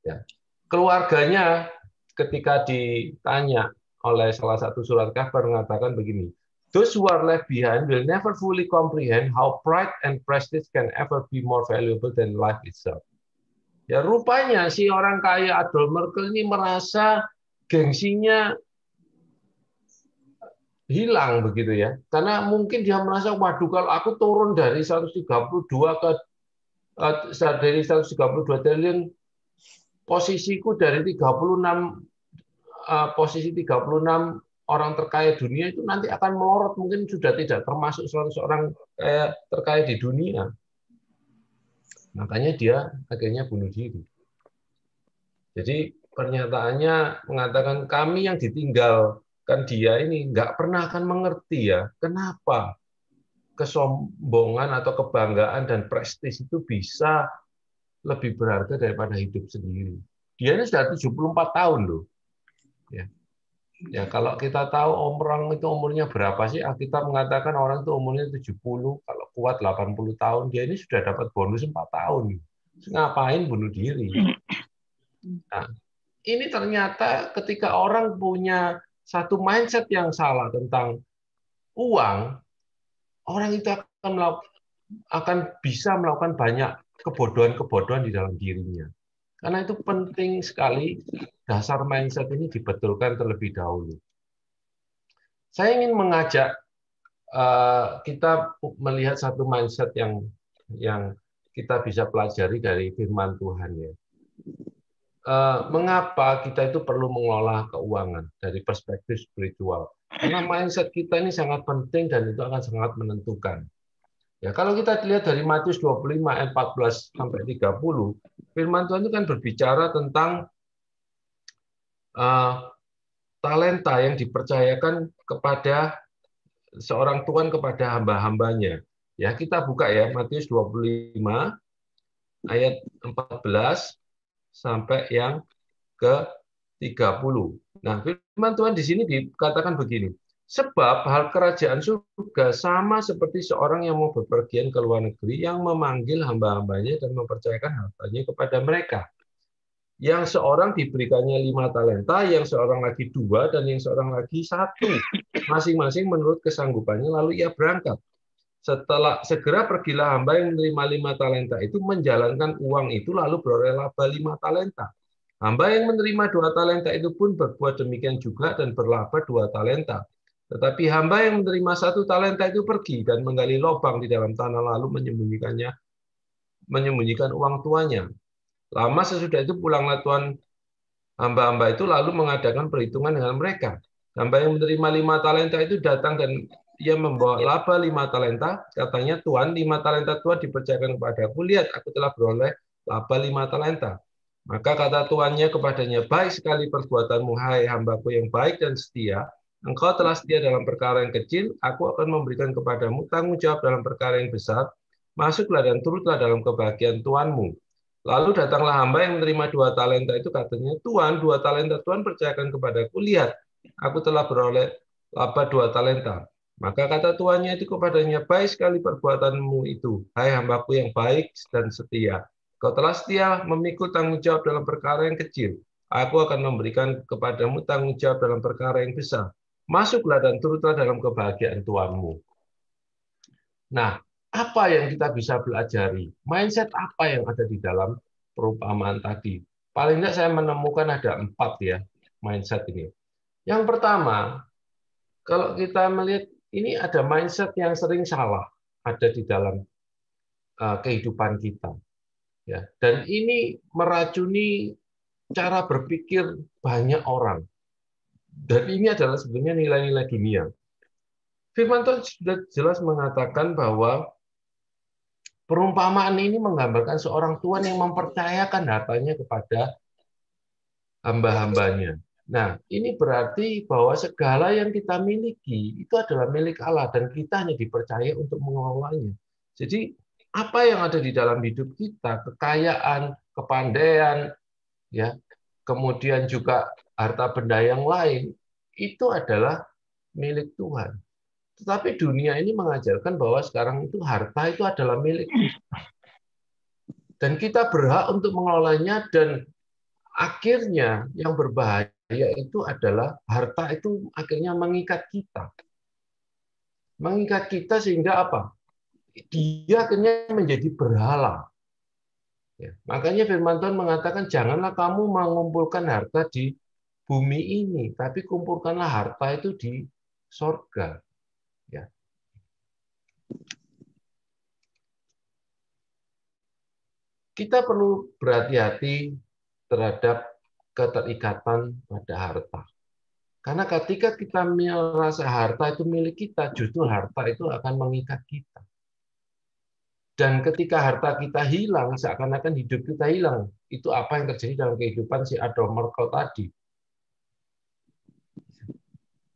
Ya. Keluarganya ketika ditanya oleh salah satu surat kabar mengatakan begini, those who are left behind will never fully comprehend how pride and prestige can ever be more valuable than life itself. Ya, rupanya si orang kaya Adolf Merkel ini merasa gengsinya hilang begitu ya. Karena mungkin dia merasa, waduh, kalau aku turun dari 132 triliun, posisiku dari 36 orang terkaya dunia itu nanti akan melorot, mungkin sudah tidak termasuk 100 orang terkaya di dunia. Makanya dia akhirnya bunuh diri. Jadi pernyataannya mengatakan kami yang ditinggalkan dia ini nggak pernah akan mengerti ya kenapa kesombongan atau kebanggaan dan prestis itu bisa lebih berharga daripada hidup sendiri. Dia ini sudah 74 tahun loh. Ya, kalau kita tahu orang itu umurnya berapa sih? Kita mengatakan orang itu umurnya 70, kalau kuat 80 tahun. Dia ini sudah dapat bonus 4 tahun. Terus ngapain bunuh diri? Nah, ini ternyata ketika orang punya satu mindset yang salah tentang uang, orang itu akan bisa melakukan banyak kebodohan-kebodohan di dalam dirinya. Karena itu penting sekali dasar mindset ini dibetulkan terlebih dahulu. Saya ingin mengajak kita melihat satu mindset yang kita bisa pelajari dari firman Tuhan ya. Mengapa kita itu perlu mengelola keuangan dari perspektif spiritual? Karena mindset kita ini sangat penting dan itu akan sangat menentukan. Ya, kalau kita lihat dari Matius 25 ayat 14 sampai 30, firman Tuhan itu kan berbicara tentang talenta yang dipercayakan kepada seorang tuan kepada hamba-hambanya. Ya, kita buka ya Matius 25 ayat 14 sampai yang ke-30. Nah, firman Tuhan di sini dikatakan begini. Sebab hal kerajaan surga sama seperti seorang yang mau bepergian ke luar negeri yang memanggil hamba-hambanya dan mempercayakan hartanya kepada mereka. Yang seorang diberikannya 5 talenta, yang seorang lagi 2, dan yang seorang lagi 1. Masing-masing menurut kesanggupannya, lalu ia berangkat. Setelah segera pergilah hamba yang menerima 5 talenta itu menjalankan uang itu lalu beroleh laba 5 talenta. Hamba yang menerima 2 talenta itu pun berbuat demikian juga dan berlaba 2 talenta. Tetapi hamba yang menerima 1 talenta itu pergi dan menggali lubang di dalam tanah lalu menyembunyikan uang tuannya. Lama sesudah itu pulanglah tuan hamba-hamba itu lalu mengadakan perhitungan dengan mereka. Hamba yang menerima 5 talenta itu datang dan ia membawa laba 5 talenta. Katanya, Tuan, 5 talenta Tuhan dipercayakan kepadaku. Lihat, aku telah beroleh laba 5 talenta. Maka kata tuannya kepadanya, baik sekali perbuatanmu, hai hambaku yang baik dan setia. Engkau telah setia dalam perkara yang kecil, aku akan memberikan kepadamu tanggung jawab dalam perkara yang besar. Masuklah dan turutlah dalam kebahagiaan Tuanmu. Lalu datanglah hamba yang menerima 2 talenta itu, katanya, Tuan, 2 talenta Tuhan percayakan kepadaku. Lihat, aku telah beroleh laba 2 talenta. Maka kata tuannya itu kepadanya, baik sekali perbuatanmu itu, hai hambaku yang baik dan setia. Kau telah setia memikul tanggung jawab dalam perkara yang kecil. Aku akan memberikan kepadamu tanggung jawab dalam perkara yang besar. Masuklah dan turutlah dalam kebahagiaan Tuanmu. Nah, apa yang kita bisa pelajari? Mindset apa yang ada di dalam perumpamaan tadi? Paling tidak saya menemukan ada 4 ya mindset ini. Yang pertama, kalau kita melihat ini ada mindset yang sering salah ada di dalam kehidupan kita, ya. Dan ini meracuni cara berpikir banyak orang. Dan ini adalah sebenarnya nilai-nilai dunia. Firman Tuhan sudah jelas mengatakan bahwa perumpamaan ini menggambarkan seorang tuan yang mempercayakan hartanya kepada hamba-hambanya. Nah, ini berarti bahwa segala yang kita miliki itu adalah milik Allah dan kita hanya dipercaya untuk mengelolanya. Jadi, apa yang ada di dalam hidup kita, kekayaan, kepandaian, ya, kemudian juga harta benda yang lain, itu adalah milik Tuhan. Tetapi dunia ini mengajarkan bahwa sekarang itu harta itu adalah milik kita. Dan kita berhak untuk mengelolanya, dan akhirnya yang berbahaya itu adalah harta itu akhirnya mengikat kita. Mengikat kita sehingga apa? Dia akhirnya menjadi berhala. Ya, makanya firman Tuhan mengatakan janganlah kamu mengumpulkan harta di bumi ini, tapi kumpulkanlah harta itu di sorga. Ya. Kita perlu berhati-hati terhadap keterikatan pada harta. Karena ketika kita merasa harta itu milik kita, justru harta itu akan mengikat kita. Dan ketika harta kita hilang, seakan-akan hidup kita hilang. Itu apa yang terjadi dalam kehidupan si Adam Merkel tadi.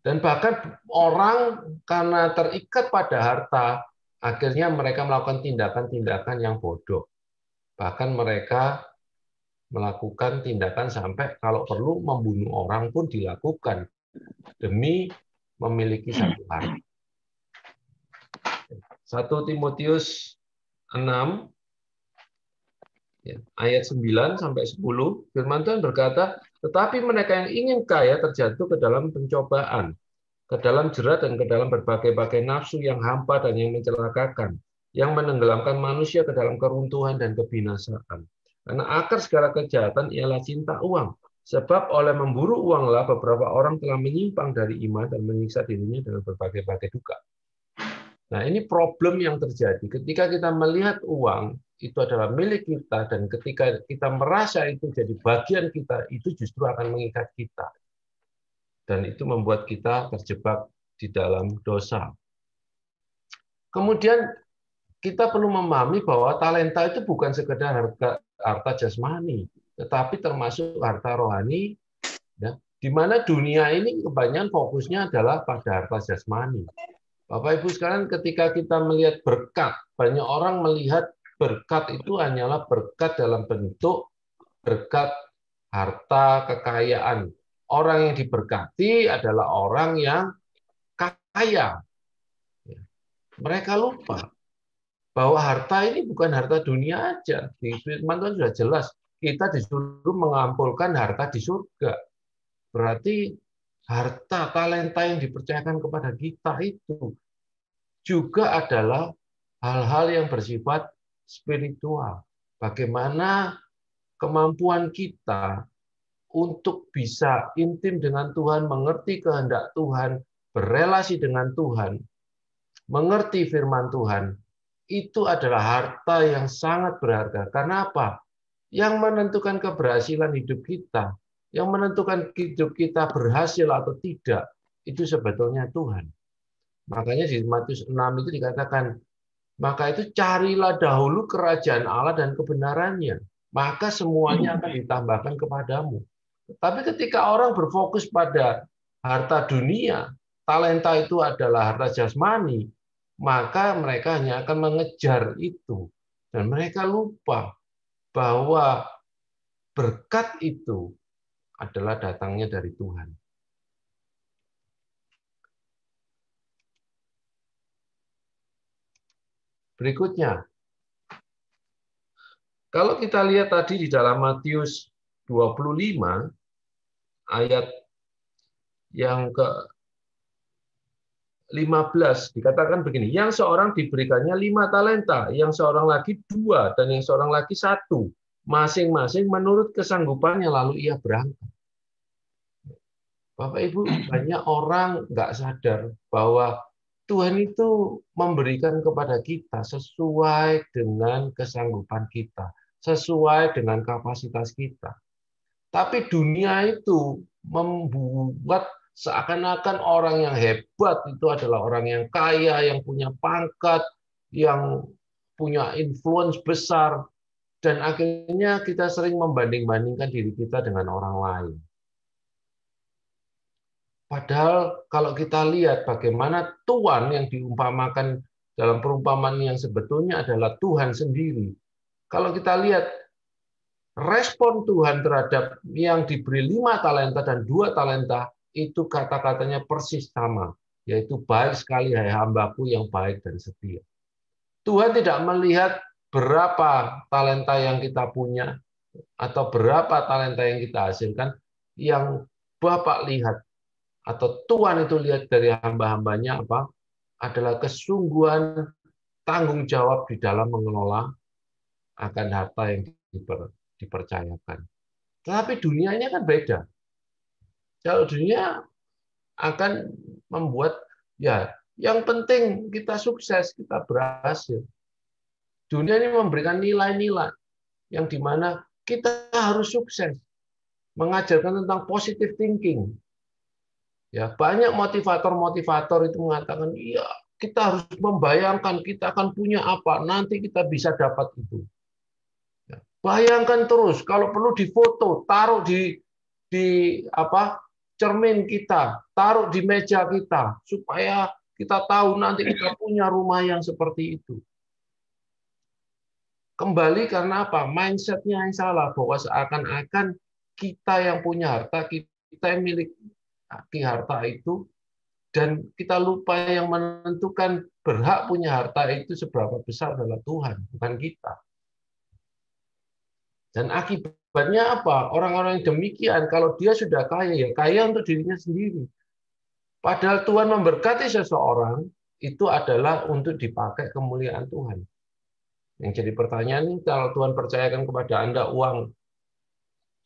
Dan bahkan orang karena terikat pada harta, akhirnya mereka melakukan tindakan-tindakan yang bodoh. Bahkan mereka melakukan tindakan sampai kalau perlu membunuh orang pun dilakukan demi memiliki satu harta. 1 Timotius 6 ayat 9 sampai 10, firman Tuhan berkata, tetapi mereka yang ingin kaya terjatuh ke dalam pencobaan, ke dalam jerat dan ke dalam berbagai-bagai nafsu yang hampa dan yang mencelakakan, yang menenggelamkan manusia ke dalam keruntuhan dan kebinasaan. Karena akar segala kejahatan ialah cinta uang. Sebab oleh memburu uanglah beberapa orang telah menyimpang dari iman dan menyiksa dirinya dengan berbagai-bagai duka. Nah, ini problem yang terjadi. Ketika kita melihat uang itu adalah milik kita, dan ketika kita merasa itu jadi bagian kita, itu justru akan mengikat kita. Dan itu membuat kita terjebak di dalam dosa. Kemudian kita perlu memahami bahwa talenta itu bukan sekedar harta jasmani, tetapi termasuk harta rohani, ya, di mana dunia ini kebanyakan fokusnya adalah pada harta jasmani. Bapak Ibu sekalian, ketika kita melihat berkat, banyak orang melihat berkat itu hanyalah berkat dalam bentuk berkat harta, kekayaan. Orang yang diberkati adalah orang yang kaya. Mereka lupa bahwa harta ini bukan harta dunia aja. Di firman Tuhan sudah jelas kita disuruh mengumpulkan harta di surga. Berarti harta, talenta yang dipercayakan kepada kita itu juga adalah hal-hal yang bersifat spiritual. Bagaimana kemampuan kita untuk bisa intim dengan Tuhan, mengerti kehendak Tuhan, berelasi dengan Tuhan, mengerti firman Tuhan, itu adalah harta yang sangat berharga. Karena apa? Yang menentukan keberhasilan hidup kita, yang menentukan hidup kita berhasil atau tidak, itu sebetulnya Tuhan. Makanya di Matius 6 itu dikatakan, maka itu carilah dahulu kerajaan Allah dan kebenarannya, maka semuanya akan ditambahkan kepadamu. Tapi ketika orang berfokus pada harta dunia, talenta itu adalah harta jasmani, maka mereka hanya akan mengejar itu. Dan mereka lupa bahwa berkat itu adalah datangnya dari Tuhan. Berikutnya, kalau kita lihat tadi di dalam Matius 25, ayat yang ke-15, dikatakan begini, yang seorang diberikannya 5 talenta, yang seorang lagi 2, dan yang seorang lagi 1, masing-masing menurut kesanggupannya, lalu ia berangkat. Bapak Ibu, banyak orang nggak sadar bahwa Tuhan itu memberikan kepada kita sesuai dengan kesanggupan kita, sesuai dengan kapasitas kita. Tapi dunia itu membuat seakan-akan orang yang hebat itu adalah orang yang kaya, yang punya pangkat, yang punya influence besar, dan akhirnya kita sering membanding-bandingkan diri kita dengan orang lain. Padahal kalau kita lihat bagaimana Tuhan yang diumpamakan dalam perumpamaan yang sebetulnya adalah Tuhan sendiri. Kalau kita lihat respon Tuhan terhadap yang diberi 5 talenta dan 2 talenta, itu kata-katanya persis sama, yaitu baik sekali hai hambaku yang baik dan setia. Tuhan tidak melihat berapa talenta yang kita punya atau berapa talenta yang kita hasilkan. Yang Bapak lihat atau Tuhan itu lihat dari hamba-hambanya apa? Adalah kesungguhan tanggung jawab di dalam mengelola akan harta yang dipercayakan. Tetapi dunianya kan beda. Kalau dunia akan membuat ya yang penting kita sukses, kita berhasil. Dunia ini memberikan nilai-nilai yang dimana kita harus sukses, mengajarkan tentang positive thinking. Ya, banyak motivator-motivator itu mengatakan, iya, kita harus membayangkan kita akan punya apa, nanti kita bisa dapat itu. Ya, bayangkan terus, kalau perlu difoto, taruh di cermin kita, taruh di meja kita, supaya kita tahu nanti kita punya rumah yang seperti itu. Kembali karena apa? Mindset-nya yang salah, bahwa seakan-akan kita yang punya harta, kita yang miliki harta itu, dan kita lupa yang menentukan berhak punya harta itu seberapa besar adalah Tuhan, bukan kita. Dan akibatnya apa? Orang-orang yang demikian, kalau dia sudah kaya, ya kaya untuk dirinya sendiri. Padahal Tuhan memberkati seseorang, itu adalah untuk dipakai kemuliaan Tuhan. Yang jadi pertanyaan ini, kalau Tuhan percayakan kepada Anda uang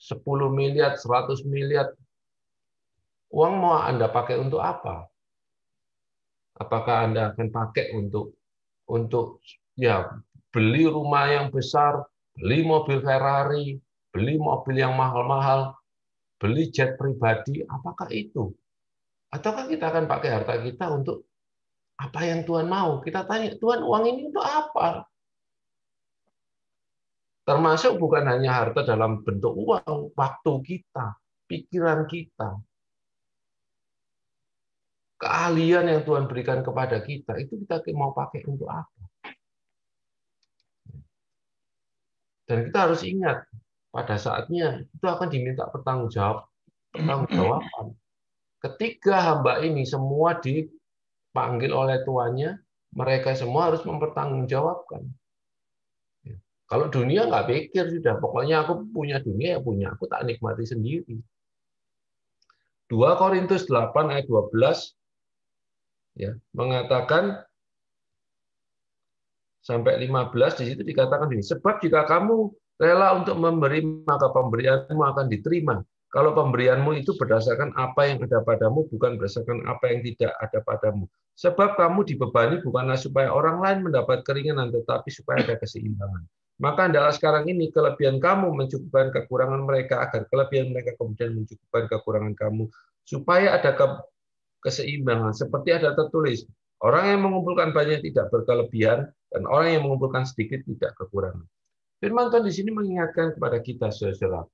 10 miliar, 100 miliar, uang mau Anda pakai untuk apa? Apakah Anda akan pakai untuk ya beli rumah yang besar, beli mobil Ferrari, beli mobil yang mahal-mahal, beli jet pribadi, apakah itu? Ataukah kita akan pakai harta kita untuk apa yang Tuhan mau? Kita tanya, Tuhan, uang ini untuk apa? Termasuk bukan hanya harta dalam bentuk uang, waktu kita, pikiran kita, keahlian yang Tuhan berikan kepada kita, itu kita mau pakai untuk apa? Dan kita harus ingat, pada saatnya itu akan diminta pertanggungjawaban. Ketika hamba ini semua dipanggil oleh tuannya, mereka semua harus mempertanggungjawabkan. Kalau dunia nggak pikir sudah, pokoknya aku punya dunia ya punya, aku tak nikmati sendiri. 2 Korintus 8 ayat 12 ya, mengatakan sampai 15 di situ dikatakan ini, sebab jika kamu rela untuk memberi maka pemberianmu akan diterima. Kalau pemberianmu itu berdasarkan apa yang ada padamu, bukan berdasarkan apa yang tidak ada padamu. Sebab kamu dibebani bukanlah supaya orang lain mendapat keringanan, tetapi supaya ada keseimbangan. Maka hendaklah sekarang ini kelebihan kamu mencukupkan kekurangan mereka, agar kelebihan mereka kemudian mencukupkan kekurangan kamu, supaya ada keseimbangan. Seperti ada tertulis, orang yang mengumpulkan banyak tidak berkelebihan, dan orang yang mengumpulkan sedikit tidak kekurangan. Firman Tuhan di sini mengingatkan kepada kita, saudara,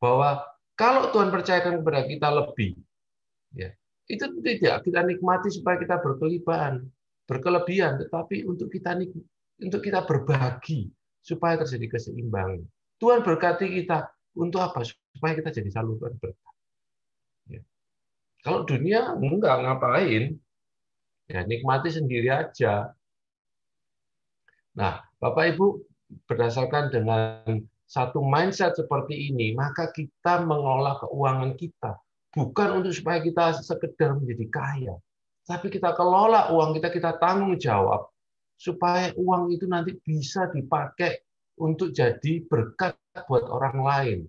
bahwa kalau Tuhan percayakan kepada kita lebih, ya, itu tidak kita nikmati supaya kita berkelebihan, tetapi untuk kita berbagi supaya terjadi keseimbangan. Tuhan berkati kita untuk apa? Supaya kita jadi saluran berkat. Ya. Kalau dunia enggak ngapain, ya nikmati sendiri aja. Nah, Bapak Ibu, berdasarkan dengan satu mindset seperti ini, maka kita mengelola keuangan kita bukan untuk supaya kita sekedar menjadi kaya, tapi kita kelola uang kita, kita tanggung jawab supaya uang itu nanti bisa dipakai untuk jadi berkat buat orang lain.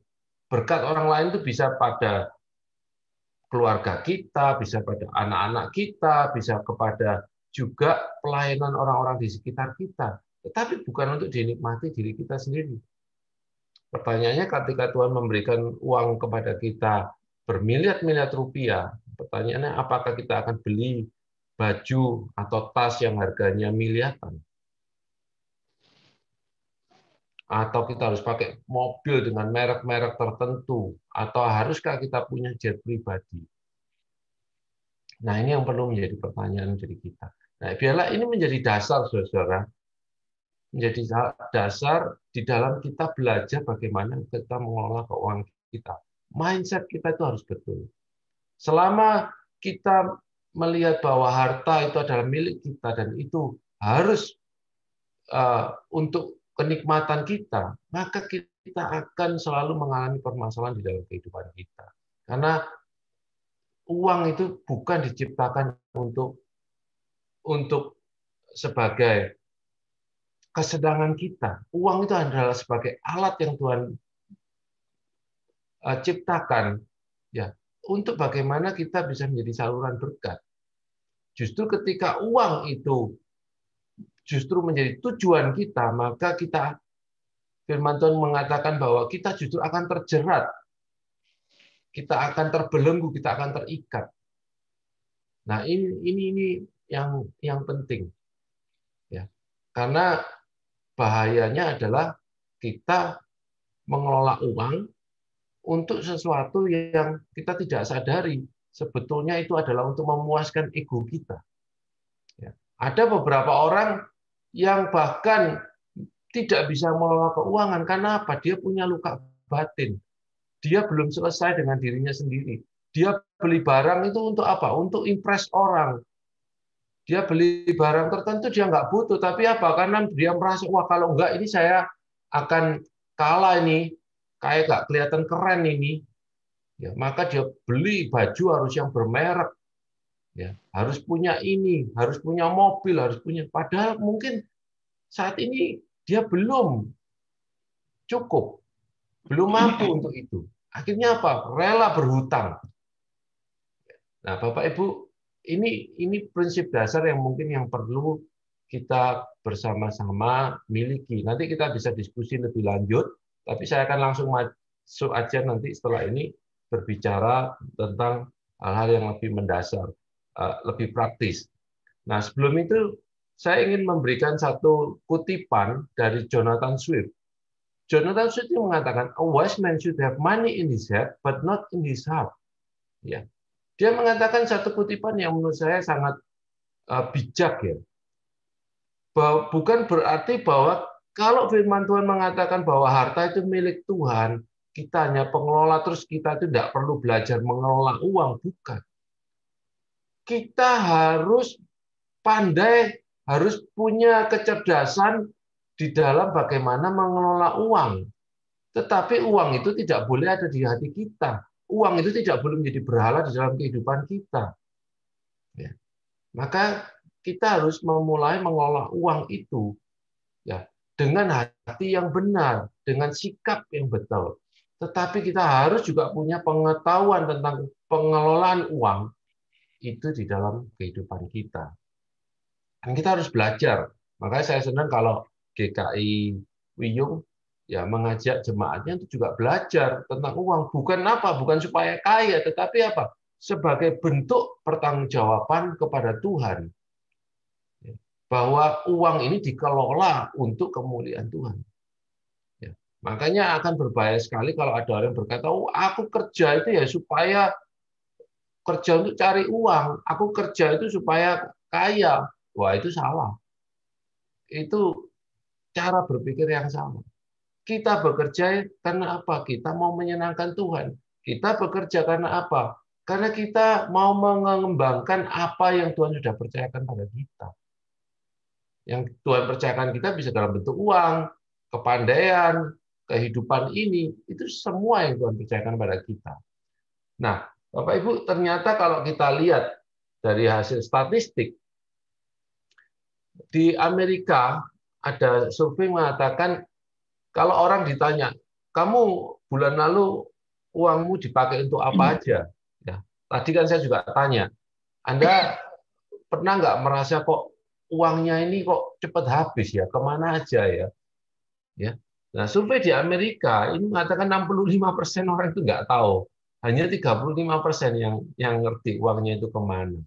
Berkat orang lain itu bisa pada keluarga kita, bisa pada anak-anak kita, bisa kepada juga pelayanan orang-orang di sekitar kita. Tetapi bukan untuk dinikmati diri kita sendiri. Pertanyaannya, ketika Tuhan memberikan uang kepada kita bermiliar-miliar rupiah, pertanyaannya apakah kita akan beli baju atau tas yang harganya miliaran? Atau kita harus pakai mobil dengan merek-merek tertentu? Atau haruskah kita punya jet pribadi? Nah, ini yang perlu menjadi pertanyaan dari kita. Nah, biarlah ini menjadi dasar, saudara. Menjadi dasar di dalam kita belajar bagaimana kita mengelola keuangan kita. Mindset kita itu harus betul. Selama kita melihat bahwa harta itu adalah milik kita dan itu harus untuk kenikmatan kita, maka kita akan selalu mengalami permasalahan di dalam kehidupan kita. Karena uang itu bukan diciptakan untuk sebagai kesenangan kita. Uang itu adalah sebagai alat yang Tuhan ciptakan ya untuk bagaimana kita bisa menjadi saluran berkat. Justru ketika uang itu justru menjadi tujuan kita, maka kita, firman Tuhan mengatakan bahwa kita justru akan terjerat, kita akan terbelenggu, kita akan terikat. Nah, ini yang penting, ya, karena bahayanya adalah kita mengelola uang untuk sesuatu yang kita tidak sadari. Sebetulnya itu adalah untuk memuaskan ego kita. Ya. Ada beberapa orang yang bahkan tidak bisa mengelola keuangan. Karena apa? Dia punya luka batin. Dia belum selesai dengan dirinya sendiri. Dia beli barang itu untuk apa? Untuk impress orang. Dia beli barang tertentu dia nggak butuh, tapi apa? Karena dia merasa, wah kalau enggak ini saya akan kalah ini, kayak nggak kelihatan keren ini. Ya, maka dia beli baju harus yang bermerek, ya, harus punya ini, harus punya mobil, harus punya. Padahal mungkin saat ini dia belum cukup, belum mampu untuk itu. Akhirnya apa? Rela berhutang. Nah, Bapak Ibu, ini prinsip dasar yang mungkin yang perlu kita bersama-sama miliki. Nanti kita bisa diskusi lebih lanjut, tapi saya akan langsung masuk aja nanti setelah ini berbicara tentang hal-hal yang lebih mendasar, lebih praktis. Nah, sebelum itu saya ingin memberikan satu kutipan dari Jonathan Swift. Jonathan Swift mengatakan, a wise man should have money in his head, but not in his heart. Ya. Dia mengatakan satu kutipan yang menurut saya sangat bijak, ya. Bukan berarti bahwa kalau firman Tuhan mengatakan bahwa harta itu milik Tuhan, kita hanya pengelola terus kita itu tidak perlu belajar mengelola uang, bukan. Kita harus pandai, harus punya kecerdasan di dalam bagaimana mengelola uang. Tetapi uang itu tidak boleh ada di hati kita. Uang itu tidak boleh menjadi berhala di dalam kehidupan kita. Ya. Maka kita harus memulai mengelola uang itu ya dengan hati yang benar, dengan sikap yang betul. Tetapi kita harus juga punya pengetahuan tentang pengelolaan uang itu di dalam kehidupan kita. Dan kita harus belajar. Makanya saya senang kalau GKI Wiyung ya mengajak jemaatnya itu juga belajar tentang uang. Bukan apa? Bukan supaya kaya, tetapi apa? Sebagai bentuk pertanggungjawaban kepada Tuhan. Bahwa uang ini dikelola untuk kemuliaan Tuhan. Ya. Makanya akan berbahaya sekali kalau ada orang yang berkata, oh, aku kerja itu ya supaya kerja untuk cari uang, aku kerja itu supaya kaya. Wah, itu salah. Itu cara berpikir yang salah. Kita bekerja karena apa? Kita mau menyenangkan Tuhan. Kita bekerja karena apa? Karena kita mau mengembangkan apa yang Tuhan sudah percayakan pada kita. Yang Tuhan percayakan kita bisa dalam bentuk uang, kepandaian, kehidupan ini, itu semua yang Tuhan percayakan pada kita. Nah, Bapak Ibu, ternyata kalau kita lihat dari hasil statistik, di Amerika ada survei mengatakan, kalau orang ditanya, kamu bulan lalu uangmu dipakai untuk apa aja? Ya, tadi kan saya juga tanya, Anda pernah nggak merasa kok uangnya ini kok cepat habis ya, kemana aja ya? Ya. Nah, survei di Amerika ini mengatakan 65% orang itu nggak tahu, hanya 35% yang ngerti uangnya itu kemana.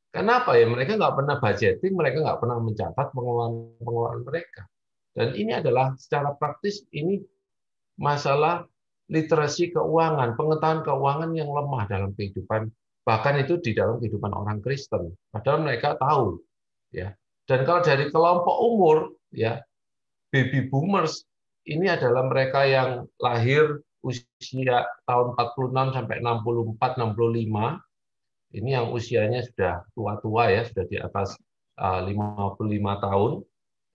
Kenapa ya? Mereka nggak pernah budgeting, mereka nggak pernah mencatat pengeluaran mereka. Dan ini adalah secara praktis ini masalah literasi keuangan, pengetahuan keuangan yang lemah dalam kehidupan, bahkan itu di dalam kehidupan orang Kristen. Padahal mereka tahu, ya. Dan kalau dari kelompok umur, ya, baby boomers ini adalah mereka yang lahir usia tahun 46 sampai 64, 65. Ini yang usianya sudah tua-tua ya, sudah di atas 55 tahun.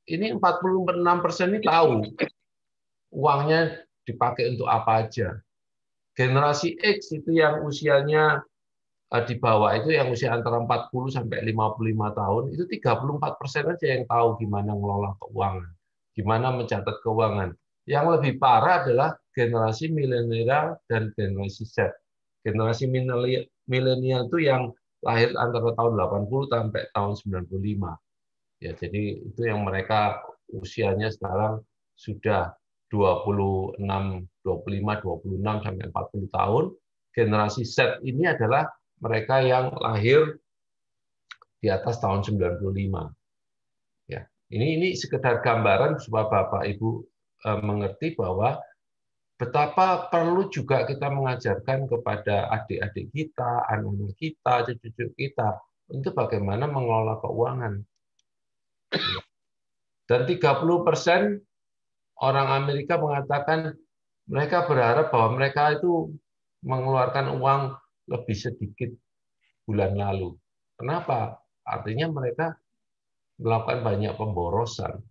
Ini 46% ini tahu uangnya dipakai untuk apa aja. Generasi X itu yang usianya di bawah itu yang usia antara 40 sampai 55 tahun, itu 34% aja yang tahu gimana ngelola keuangan, gimana mencatat keuangan. Yang lebih parah adalah generasi milenial dan generasi Z. Generasi milenial itu yang lahir antara tahun 80 sampai tahun 95. Ya, jadi itu yang mereka usianya sekarang sudah 26, 25, 26 sampai 40 tahun. Generasi Z ini adalah mereka yang lahir di atas tahun 95. Ya, ini sekedar gambaran supaya Bapak Ibu mengerti bahwa betapa perlu juga kita mengajarkan kepada adik-adik kita, anak-anak kita, cucu-cucu kita untuk bagaimana mengelola keuangan. Dan 30% orang Amerika mengatakan mereka berharap bahwa mereka itu mengeluarkan uang lebih sedikit bulan lalu. Kenapa? Artinya mereka melakukan banyak pemborosan.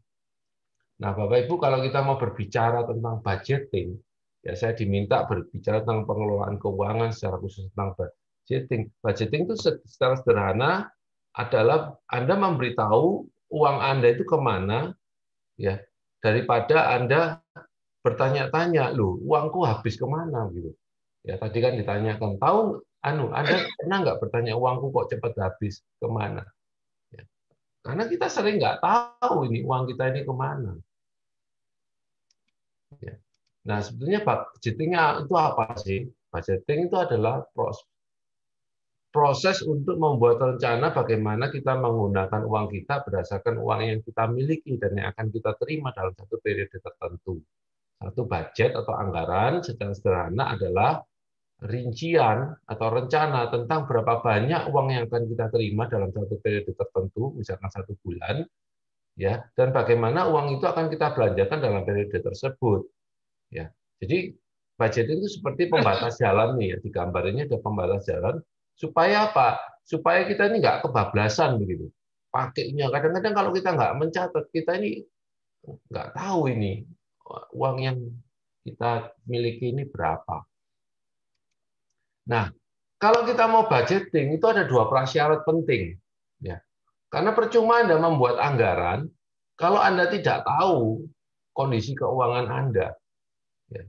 Nah, Bapak Ibu, kalau kita mau berbicara tentang budgeting, ya saya diminta berbicara tentang pengelolaan keuangan secara khusus tentang budgeting. Budgeting itu secara sederhana adalah Anda memberitahu uang Anda itu kemana, ya, daripada Anda bertanya-tanya, loh, uangku habis kemana gitu. Ya, tadi kan ditanyakan, tahu Anda pernah nggak bertanya uangku kok cepat habis kemana? Ya. Karena kita sering nggak tahu ini uang kita ini kemana. Ya. Nah, sebetulnya budgeting itu apa sih? Budgeting itu adalah proses untuk membuat rencana bagaimana kita menggunakan uang kita berdasarkan uang yang kita miliki dan yang akan kita terima dalam satu periode tertentu. Satu budget atau anggaran secara sederhana adalah rincian atau rencana tentang berapa banyak uang yang akan kita terima dalam satu periode tertentu, misalkan 1 bulan, ya, dan bagaimana uang itu akan kita belanjakan dalam periode tersebut, ya. Jadi budget itu seperti pembatas jalan nih, ya, di gambar ini ada pembatas jalan supaya apa? Supaya kita ini nggak kebablasan begitu. Pakainya kadang-kadang kalau kita nggak mencatat, kita ini nggak tahu ini uang yang kita miliki ini berapa. Nah, kalau kita mau budgeting itu ada 2 prasyarat penting, ya. Karena percuma Anda membuat anggaran kalau Anda tidak tahu kondisi keuangan Anda. Ya.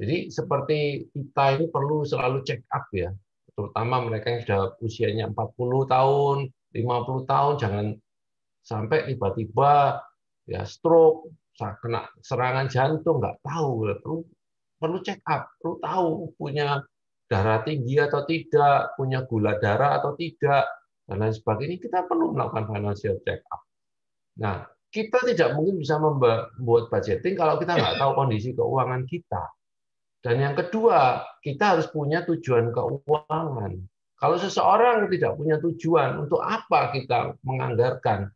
Jadi seperti kita ini perlu selalu check up ya, terutama mereka yang sudah usianya 40 tahun, 50 tahun, jangan sampai tiba-tiba ya stroke, kena serangan jantung, nggak tahu, perlu check up, perlu tahu punya darah tinggi atau tidak, punya gula darah atau tidak, dan lain sebagainya. Kita perlu melakukan financial check up. Nah, kita tidak mungkin bisa membuat budgeting kalau kita nggak tahu kondisi keuangan kita. Dan yang kedua, kita harus punya tujuan keuangan. Kalau seseorang tidak punya tujuan, untuk apa kita menganggarkan?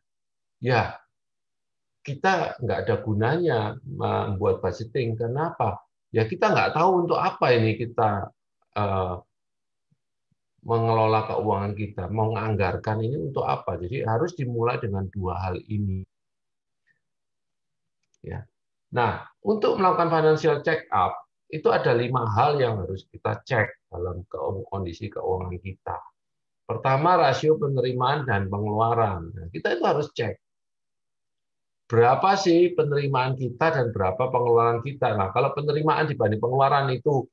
Ya, kita nggak ada gunanya membuat budgeting. Kenapa? Ya kita nggak tahu untuk apa ini kita mengelola keuangan kita, menganggarkan ini untuk apa. Jadi harus dimulai dengan 2 hal ini. Ya. Nah, untuk melakukan financial check up, itu ada 5 hal yang harus kita cek dalam kondisi keuangan kita. Pertama, rasio penerimaan dan pengeluaran. Nah, kita itu harus cek. Berapa sih penerimaan kita dan berapa pengeluaran kita. Nah, kalau penerimaan dibanding pengeluaran itu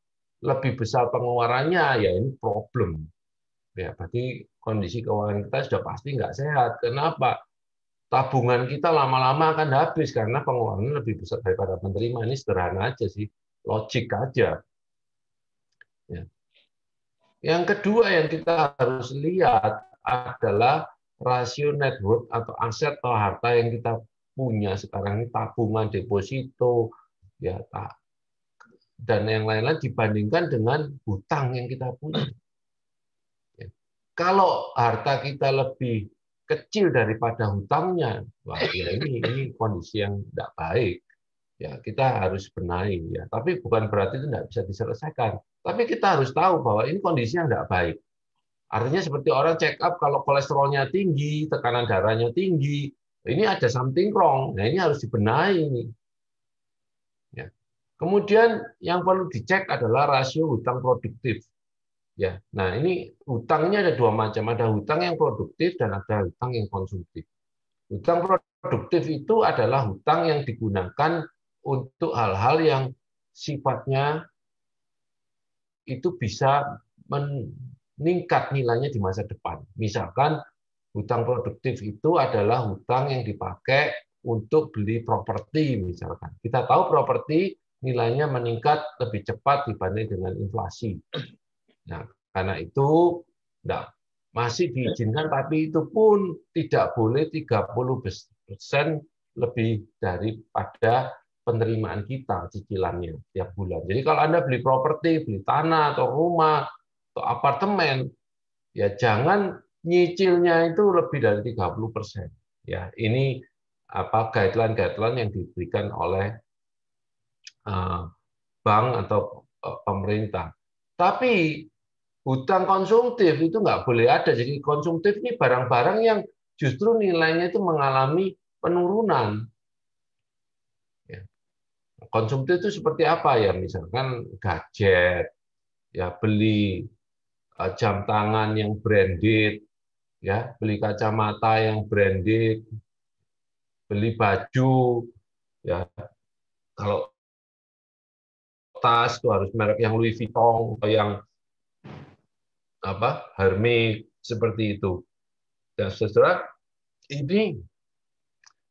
lebih besar pengeluarannya, ya ini problem. Ya, berarti kondisi keuangan kita sudah pasti nggak sehat. Kenapa? Tabungan kita lama-lama akan habis karena pengeluarannya lebih besar daripada penerimaan. Ini sederhana aja sih, logik aja. Ya. Yang kedua yang kita harus lihat adalah rasio net worth atau aset atau harta yang kita punya sekarang ini, tabungan, deposito, ya, dan yang lain-lain dibandingkan dengan hutang yang kita punya. Ya. Kalau harta kita lebih kecil daripada hutangnya, wah ya ini kondisi yang tidak baik. Ya, kita harus benahi ya. Tapi bukan berarti itu tidak bisa diselesaikan. Tapi kita harus tahu bahwa ini kondisi yang tidak baik. Artinya seperti orang check up kalau kolesterolnya tinggi, tekanan darahnya tinggi, ini ada something wrong. Nah, ini harus dibenahi ini. Ya. Kemudian yang perlu dicek adalah rasio hutang produktif. Ya. Nah, ini hutangnya ada 2 macam, ada hutang yang produktif dan ada hutang yang konsumtif. Hutang produktif itu adalah hutang yang digunakan untuk hal-hal yang sifatnya itu bisa meningkat nilainya di masa depan. Misalkan hutang produktif itu adalah hutang yang dipakai untuk beli properti misalkan. Kita tahu properti nilainya meningkat lebih cepat dibanding dengan inflasi. Nah, karena itu masih diizinkan, tapi itu pun tidak boleh 30% lebih daripada penerimaan kita cicilannya tiap bulan. Jadi kalau Anda beli properti, beli tanah atau rumah atau apartemen, ya jangan nyicilnya itu lebih dari 30%. Ya, ini guideline yang diberikan oleh bank atau pemerintah. Tapi hutang konsumtif itu nggak boleh ada. Jadi konsumtif ini barang-barang yang justru nilainya itu mengalami penurunan. Ya. Konsumtif itu seperti apa ya? Misalkan gadget, ya beli jam tangan yang branded, ya beli kacamata yang branded, beli baju, ya kalau tas itu harus merek yang Louis Vuitton atau yang Hermes seperti itu. Dan saudara, ini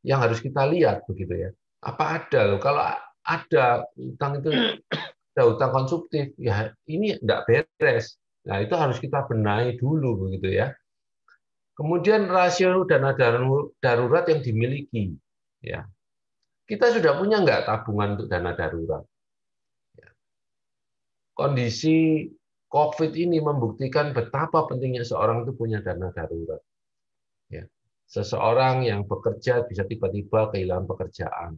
yang harus kita lihat begitu ya. Apa ada loh? Kalau ada utang itu ada utang konsumtif, ya ini tidak beres. Nah itu harus kita benahi dulu begitu ya. Kemudian rasio dana darurat yang dimiliki, ya kita sudah punya nggak tabungan untuk dana darurat? Kondisi COVID ini membuktikan betapa pentingnya seorang itu punya dana darurat. Ya. Seseorang yang bekerja bisa tiba-tiba kehilangan pekerjaan.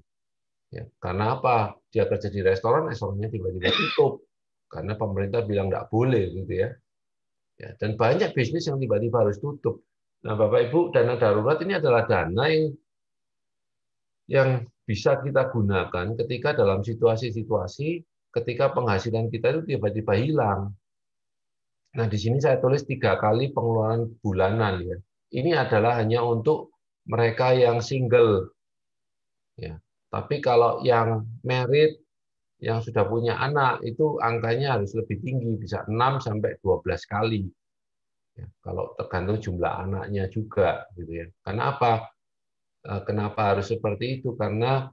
Ya. Karena apa? Dia kerja di restorannya tiba-tiba tutup. Karena pemerintah bilang nggak boleh, gitu ya. Ya. Dan banyak bisnis yang tiba-tiba harus tutup. Nah, Bapak Ibu, dana darurat ini adalah dana yang bisa kita gunakan ketika dalam situasi-situasi ketika penghasilan kita itu tiba-tiba hilang. Nah, di sini saya tulis 3 kali pengeluaran bulanan ya. Ini adalah hanya untuk mereka yang single. Ya. Tapi kalau yang married, yang sudah punya anak, itu angkanya harus lebih tinggi, bisa 6 sampai 12 kali. Ya, kalau tergantung jumlah anaknya juga gitu ya. Karena apa? Kenapa harus seperti itu? Karena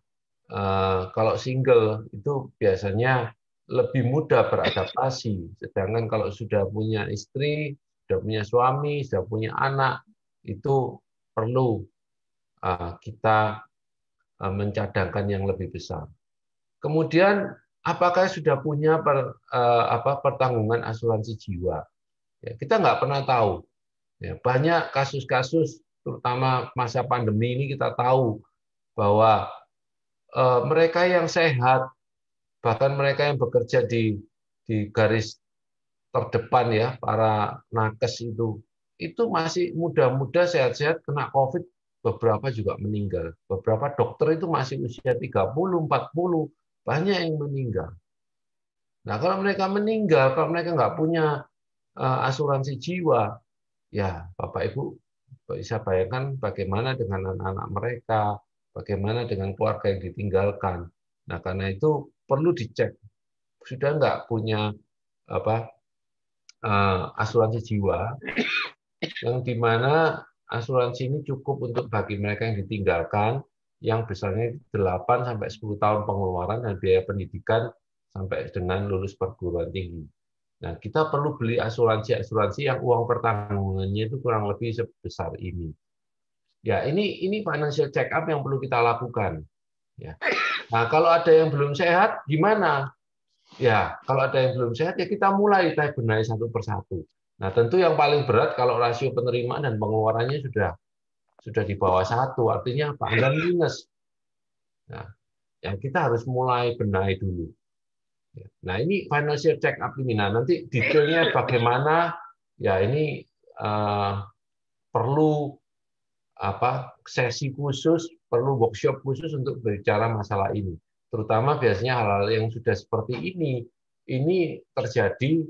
kalau single itu biasanya lebih mudah beradaptasi. Sedangkan kalau sudah punya istri, sudah punya suami, sudah punya anak, itu perlu kita mencadangkan yang lebih besar. Kemudian, apakah sudah punya pertanggungan asuransi jiwa? Ya, kita nggak pernah tahu. Ya, banyak kasus-kasus, terutama masa pandemi ini kita tahu bahwa mereka yang sehat, bahkan mereka yang bekerja di garis terdepan ya, para nakes itu masih muda-muda, sehat-sehat, kena COVID, beberapa juga meninggal. Beberapa dokter itu masih usia 30, 40, banyak yang meninggal. Nah, kalau mereka meninggal, kalau mereka nggak punya asuransi jiwa, ya Bapak Ibu bisa bayangkan bagaimana dengan anak-anak mereka, bagaimana dengan keluarga yang ditinggalkan. Nah, karena itu perlu dicek, sudah nggak punya asuransi jiwa, yang dimana asuransi ini cukup untuk bagi mereka yang ditinggalkan, yang besarnya 8 sampai 10 tahun pengeluaran dan biaya pendidikan sampai dengan lulus perguruan tinggi. Nah, kita perlu beli asuransi yang uang pertanggungannya itu kurang lebih sebesar ini. Ya, ini financial check up yang perlu kita lakukan. Ya. Nah, kalau ada yang belum sehat, gimana? Ya, kalau ada yang belum sehat, ya kita mulai benahi satu persatu. Nah, tentu yang paling berat kalau rasio penerimaan dan pengeluarannya sudah di bawah 1, artinya apa? Anda minus. Nah, ya kita harus mulai benahi dulu. Nah, ini financial check up ini. Nah, nanti detailnya bagaimana? Ya, ini perlu sesi khusus, perlu workshop khusus untuk berbicara masalah ini. Terutama biasanya hal-hal yang sudah seperti ini terjadi,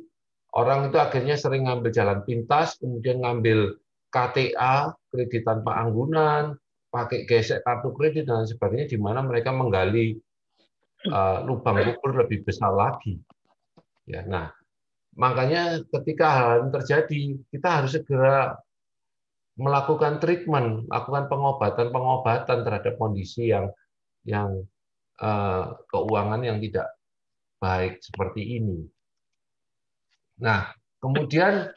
orang itu akhirnya sering ngambil jalan pintas, kemudian ngambil KTA, kredit tanpa anggunan, pakai gesek kartu kredit dan sebagainya, di mana mereka menggali lubang kubur lebih besar lagi. Ya, nah, makanya ketika hal ini terjadi, kita harus segera melakukan treatment, melakukan pengobatan terhadap kondisi yang keuangan yang tidak baik seperti ini. Nah, kemudian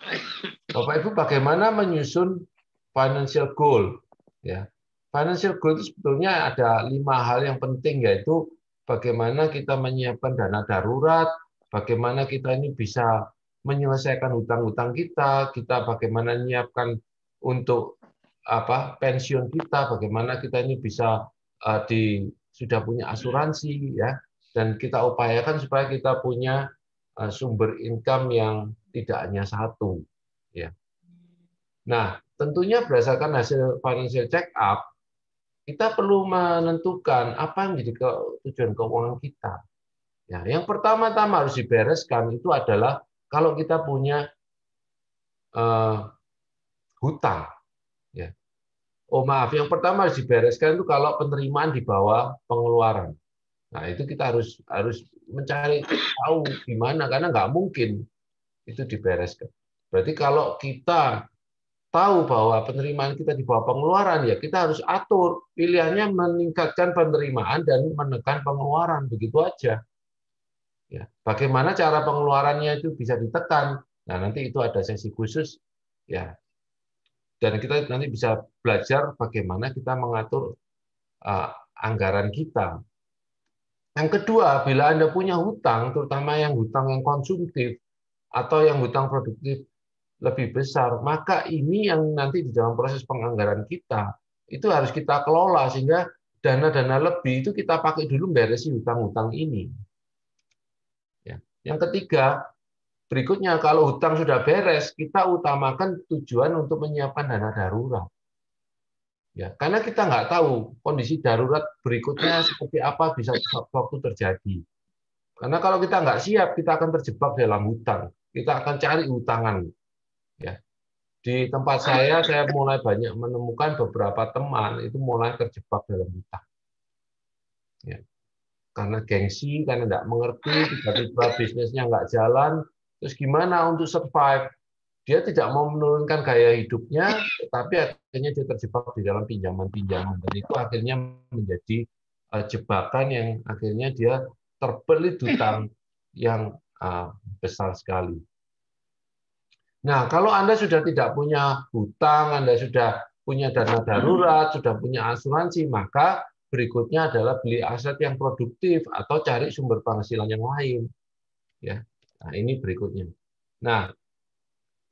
Bapak Ibu bagaimana menyusun financial goal? Ya, financial goal itu sebetulnya ada 5 hal yang penting, yaitu bagaimana kita menyiapkan dana darurat, bagaimana kita ini bisa menyelesaikan hutang-hutang kita bagaimana menyiapkan untuk pensiun kita, bagaimana kita ini bisa sudah punya asuransi ya, dan kita upayakan supaya kita punya sumber income yang tidak hanya satu ya. Nah, tentunya berdasarkan hasil financial check up, kita perlu menentukan apa yang menjadi tujuan keuangan kita. Ya, yang pertama-tama harus dibereskan itu adalah kalau kita punya hutang. Ya. Oh maaf, yang pertama harus dibereskan itu kalau penerimaan di bawah pengeluaran. Nah itu kita harus mencari tahu gimana, karena nggak mungkin itu dibereskan. Berarti kalau kita tahu bahwa penerimaan kita di bawah pengeluaran, ya kita harus atur pilihannya meningkatkan penerimaan dan menekan pengeluaran, begitu aja. Ya, bagaimana cara pengeluarannya itu bisa ditekan? Nah nanti itu ada sesi khusus, ya. Dan kita nanti bisa belajar bagaimana kita mengatur anggaran kita. Yang kedua, bila Anda punya hutang, terutama yang hutang yang konsumtif atau yang hutang produktif lebih besar, maka ini yang nanti di dalam proses penganggaran kita itu harus kita kelola sehingga dana-dana lebih itu kita pakai dulu beresi hutang-hutang ini. Ya. Yang ketiga, berikutnya kalau hutang sudah beres, kita utamakan tujuan untuk menyiapkan dana darurat. Ya, karena kita nggak tahu kondisi darurat berikutnya seperti apa bisa waktu terjadi. Karena kalau kita nggak siap, kita akan terjebak dalam hutang. Kita akan cari hutangan. Ya. Di tempat saya mulai banyak menemukan beberapa teman itu mulai terjebak dalam hutang. Ya. Karena gengsi, karena nggak mengerti, tiba-tiba bisnisnya nggak jalan, terus gimana untuk survive? Dia tidak mau menurunkan gaya hidupnya, tetapi akhirnya dia terjebak di dalam pinjaman-pinjaman. Dan itu akhirnya menjadi jebakan yang akhirnya dia terbelit hutang yang besar sekali. Nah, kalau Anda sudah tidak punya hutang, Anda sudah punya dana darurat, sudah punya asuransi, maka berikutnya adalah beli aset yang produktif atau cari sumber penghasilan yang lain. Ya, nah ini berikutnya. Nah,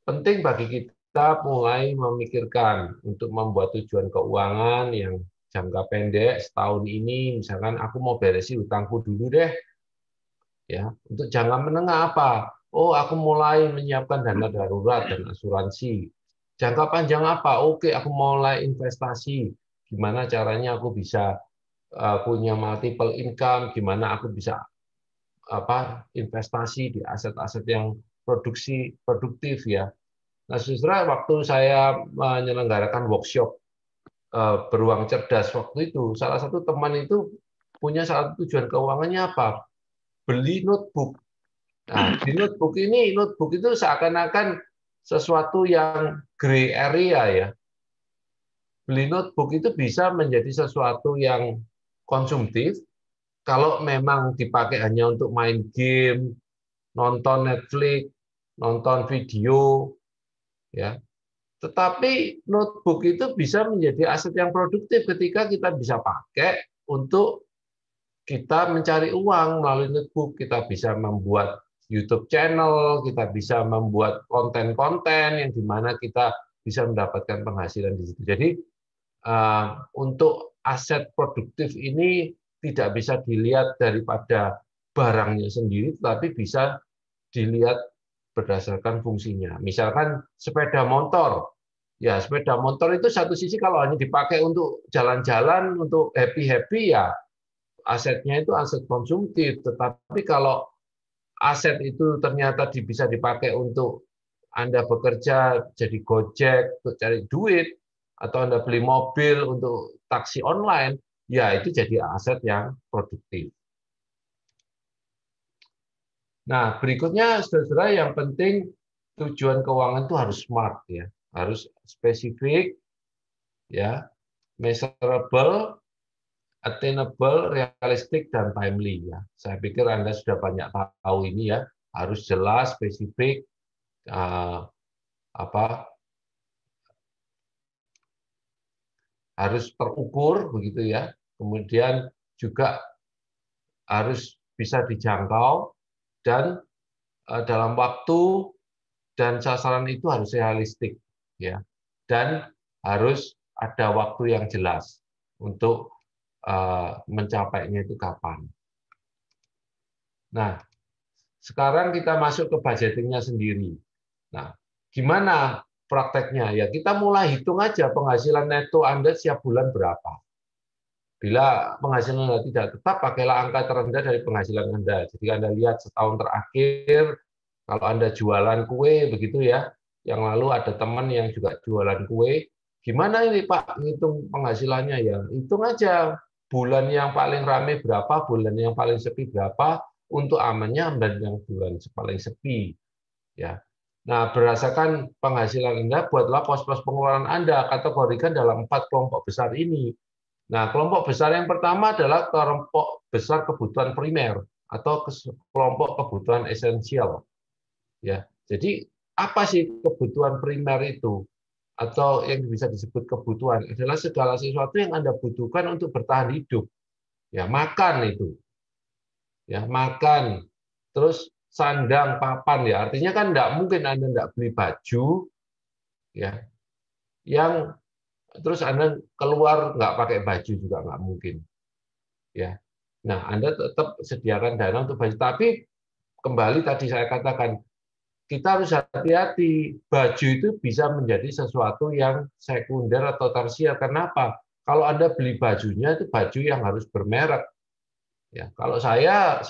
penting bagi kita mulai memikirkan untuk membuat tujuan keuangan yang jangka pendek setahun ini, misalkan aku mau beresi hutangku dulu deh. Ya, untuk jangka menengah apa? Oh, aku mulai menyiapkan dana darurat dan asuransi. Jangka panjang apa? Oke, aku mulai investasi. Gimana caranya aku bisa punya multiple income? Gimana aku bisa investasi di aset-aset yang produktif ya. Nah, saudara, waktu saya menyelenggarakan workshop beruang cerdas waktu itu, salah satu teman itu punya salah satu tujuan keuangannya apa? Beli notebook. Nah, di notebook itu seakan-akan sesuatu yang gray area ya. Beli notebook itu bisa menjadi sesuatu yang konsumtif kalau memang dipakai hanya untuk main game, nonton Netflix, nonton video, ya. Tetapi notebook itu bisa menjadi aset yang produktif ketika kita bisa pakai untuk kita mencari uang melalui notebook. Kita bisa membuat YouTube channel, kita bisa membuat konten-konten yang dimana kita bisa mendapatkan penghasilan di situ. Jadi untuk aset produktif ini tidak bisa dilihat daripada barangnya sendiri, tetapi bisa dilihat berdasarkan fungsinya. Misalkan sepeda motor. Ya, sepeda motor itu satu sisi kalau hanya dipakai untuk jalan-jalan, untuk happy-happy ya asetnya itu aset konsumtif. Tetapi kalau aset itu ternyata bisa dipakai untuk Anda bekerja jadi Gojek untuk cari duit, atau Anda beli mobil untuk taksi online, ya itu jadi aset yang produktif. Nah, berikutnya saudara, yang penting tujuan keuangan itu harus smart ya, harus spesifik ya, measurable, attainable, realistic, dan timely ya. Saya pikir Anda sudah banyak tahu ini ya, harus jelas, spesifik, harus terukur begitu ya. Kemudian juga harus bisa dijangkau dan dalam waktu dan sasaran itu harus realistik ya. Dan harus ada waktu yang jelas untuk mencapainya itu kapan. Nah, sekarang kita masuk ke budgetingnya sendiri. Nah, gimana prakteknya? Ya kita mulai hitung aja penghasilan neto Anda setiap bulan berapa. Bila penghasilan Anda tidak tetap, pakailah angka terendah dari penghasilan Anda. Jadi Anda lihat setahun terakhir, kalau Anda jualan kue, begitu ya, yang lalu ada teman yang juga jualan kue, gimana ini Pak ngitung penghasilannya? Ya hitung aja bulan yang paling ramai berapa, bulan yang paling sepi berapa, untuk amannya dan yang bulan paling sepi. Ya. Nah, berdasarkan penghasilan Anda, buatlah pos-pos pengeluaran Anda, kategorikan dalam 4 kelompok besar ini. Nah, kelompok besar yang pertama adalah kelompok besar kebutuhan primer atau kelompok kebutuhan esensial. Ya, jadi apa sih kebutuhan primer itu? Atau yang bisa disebut kebutuhan adalah segala sesuatu yang Anda butuhkan untuk bertahan hidup. Ya, makan itu. Ya, makan. Terus sandang, papan ya. Artinya kan enggak mungkin Anda enggak beli baju ya. Yang terus Anda keluar nggak pakai baju juga nggak mungkin. Ya. Nah, Anda tetap sediakan dana untuk baju. Tapi kembali tadi saya katakan, kita harus hati-hati. Baju itu bisa menjadi sesuatu yang sekunder atau tersier. Kenapa? Kalau Anda beli bajunya itu baju yang harus bermerek. Ya, kalau saya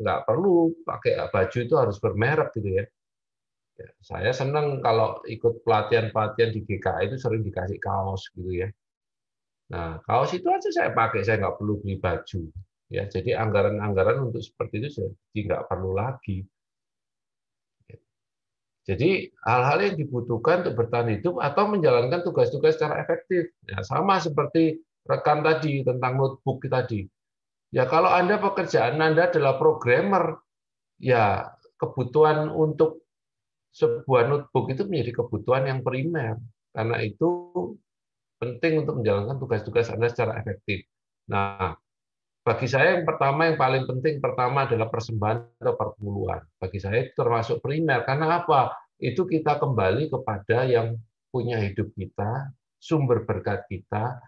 nggak perlu pakai baju itu harus bermerek gitu ya. Ya, saya senang kalau ikut pelatihan-pelatihan di GKI itu sering dikasih kaos gitu ya. Nah, kaos itu aja saya pakai, saya nggak perlu beli baju. Ya, jadi anggaran-anggaran untuk seperti itu jadi nggak perlu lagi. Jadi hal-hal yang dibutuhkan untuk bertahan hidup atau menjalankan tugas-tugas secara efektif. Ya, sama seperti rekan tadi tentang notebook tadi. Ya kalau Anda pekerjaan Anda adalah programmer, ya kebutuhan untuk sebuah notebook itu menjadi kebutuhan yang primer. Karena itu penting untuk menjalankan tugas-tugas Anda secara efektif. Nah, bagi saya yang paling penting adalah persembahan atau perpuluhan. Bagi saya itu termasuk primer. Karena apa? Itu kita kembali kepada yang punya hidup kita, sumber berkat kita,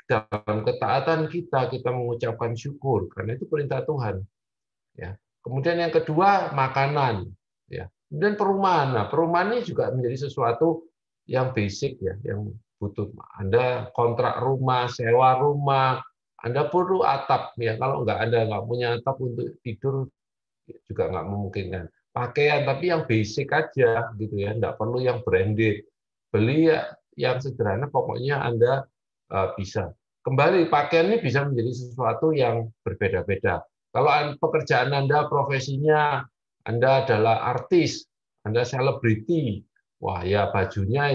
dalam ketaatan kita mengucapkan syukur. Karena itu perintah Tuhan. Ya. Kemudian yang kedua, makanan. Ya. Kemudian perumahan. Nah, perumahan ini juga menjadi sesuatu yang basic, ya, yang butuh. Anda kontrak rumah, sewa rumah, Anda perlu atap, ya. Kalau Anda nggak punya atap untuk tidur juga nggak memungkinkan. Pakaian, tapi yang basic aja, gitu ya. Nggak perlu yang branded. Beli yang sederhana, pokoknya Anda bisa. Kembali, pakaian ini bisa menjadi sesuatu yang berbeda-beda. Kalau pekerjaan Anda, profesinya Anda adalah artis, Anda selebriti, wah ya bajunya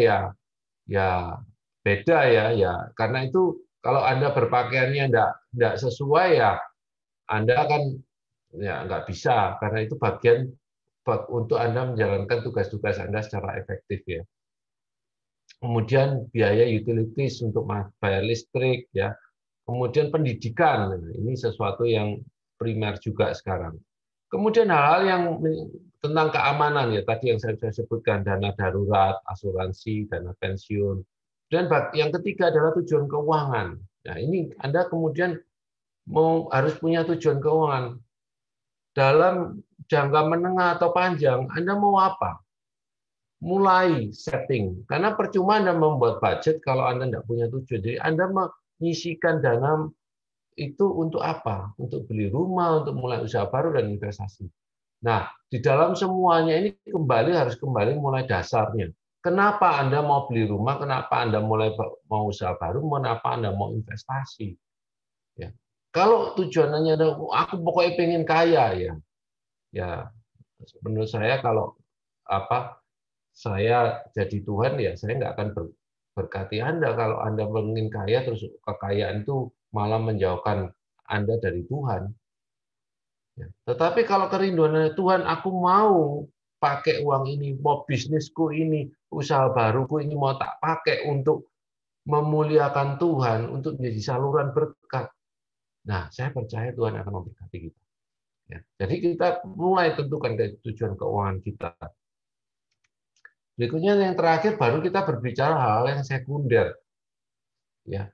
ya beda ya. Karena itu kalau Anda berpakaiannya enggak sesuai ya Anda kan ya nggak bisa, karena itu bagian untuk Anda menjalankan tugas-tugas Anda secara efektif ya. Kemudian biaya utilities untuk bayar listrik ya. Kemudian pendidikan, ini sesuatu yang primer juga sekarang. Kemudian hal-hal yang tentang keamanan ya, tadi yang saya sebutkan, dana darurat, asuransi, dana pensiun. Dan yang ketiga adalah tujuan keuangan. Nah, ini Anda kemudian harus punya tujuan keuangan. Dalam jangka menengah atau panjang, Anda mau apa? Mulai setting. Karena percuma Anda membuat budget kalau Anda tidak punya tujuan. Jadi Anda menyisihkan dana itu untuk apa? Untuk beli rumah, untuk mulai usaha baru, dan investasi. Nah, di dalam semuanya ini harus kembali mulai dasarnya. Kenapa Anda mau beli rumah? Kenapa Anda mau usaha baru? Kenapa Anda mau investasi? Ya. Kalau tujuannya adalah aku pokoknya pengen kaya ya menurut saya kalau saya jadi Tuhan ya saya nggak akan berkati Anda kalau Anda ingin kaya terus kekayaan itu malah menjauhkan Anda dari Tuhan. Ya. Tetapi kalau kerinduan Tuhan, aku mau pakai uang ini, mau bisnisku ini, usaha baruku ini mau tak pakai untuk memuliakan Tuhan, untuk menjadi saluran berkat. Nah, saya percaya Tuhan akan memberkati kita. Ya. Jadi kita mulai tentukan tujuan keuangan kita. Berikutnya yang terakhir baru kita berbicara hal-hal yang sekunder. Ya,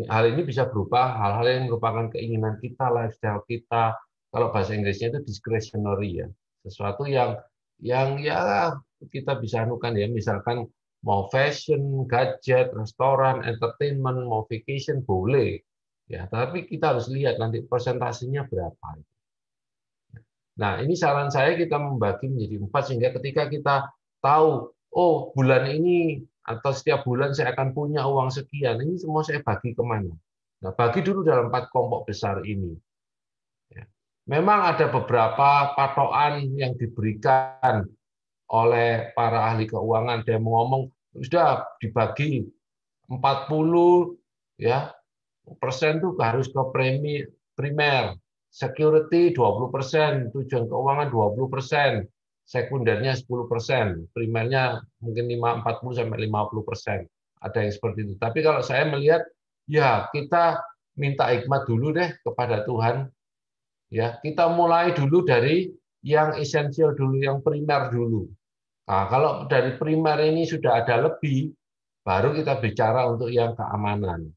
hal ini bisa berupa hal-hal yang merupakan keinginan kita, lifestyle kita. Kalau bahasa Inggrisnya itu discretionary ya, sesuatu yang ya kita bisa anukan ya, misalkan mau fashion, gadget, restoran, entertainment, mau vacation boleh. Ya, tapi kita harus lihat nanti persentasenya berapa. Nah, ini saran saya kita membagi menjadi 4 sehingga ketika kita tahu, oh bulan ini atau setiap bulan saya akan punya uang sekian, ini semua saya bagi kemana? Nah, bagi dulu dalam 4 kelompok besar ini. Ya. Memang ada beberapa patokan yang diberikan oleh para ahli keuangan. Dia ngomong sudah dibagi 40 ya persen itu harus ke primer, security 20%, tujuan keuangan 20%, sekundernya 10%, primernya mungkin 40 sampai 50%. Ada yang seperti itu. Tapi kalau saya melihat ya kita minta hikmat dulu deh kepada Tuhan. Ya, kita mulai dulu dari yang esensial dulu, yang primer dulu. Nah, kalau dari primer ini sudah ada lebih, baru kita bicara untuk yang keamanan.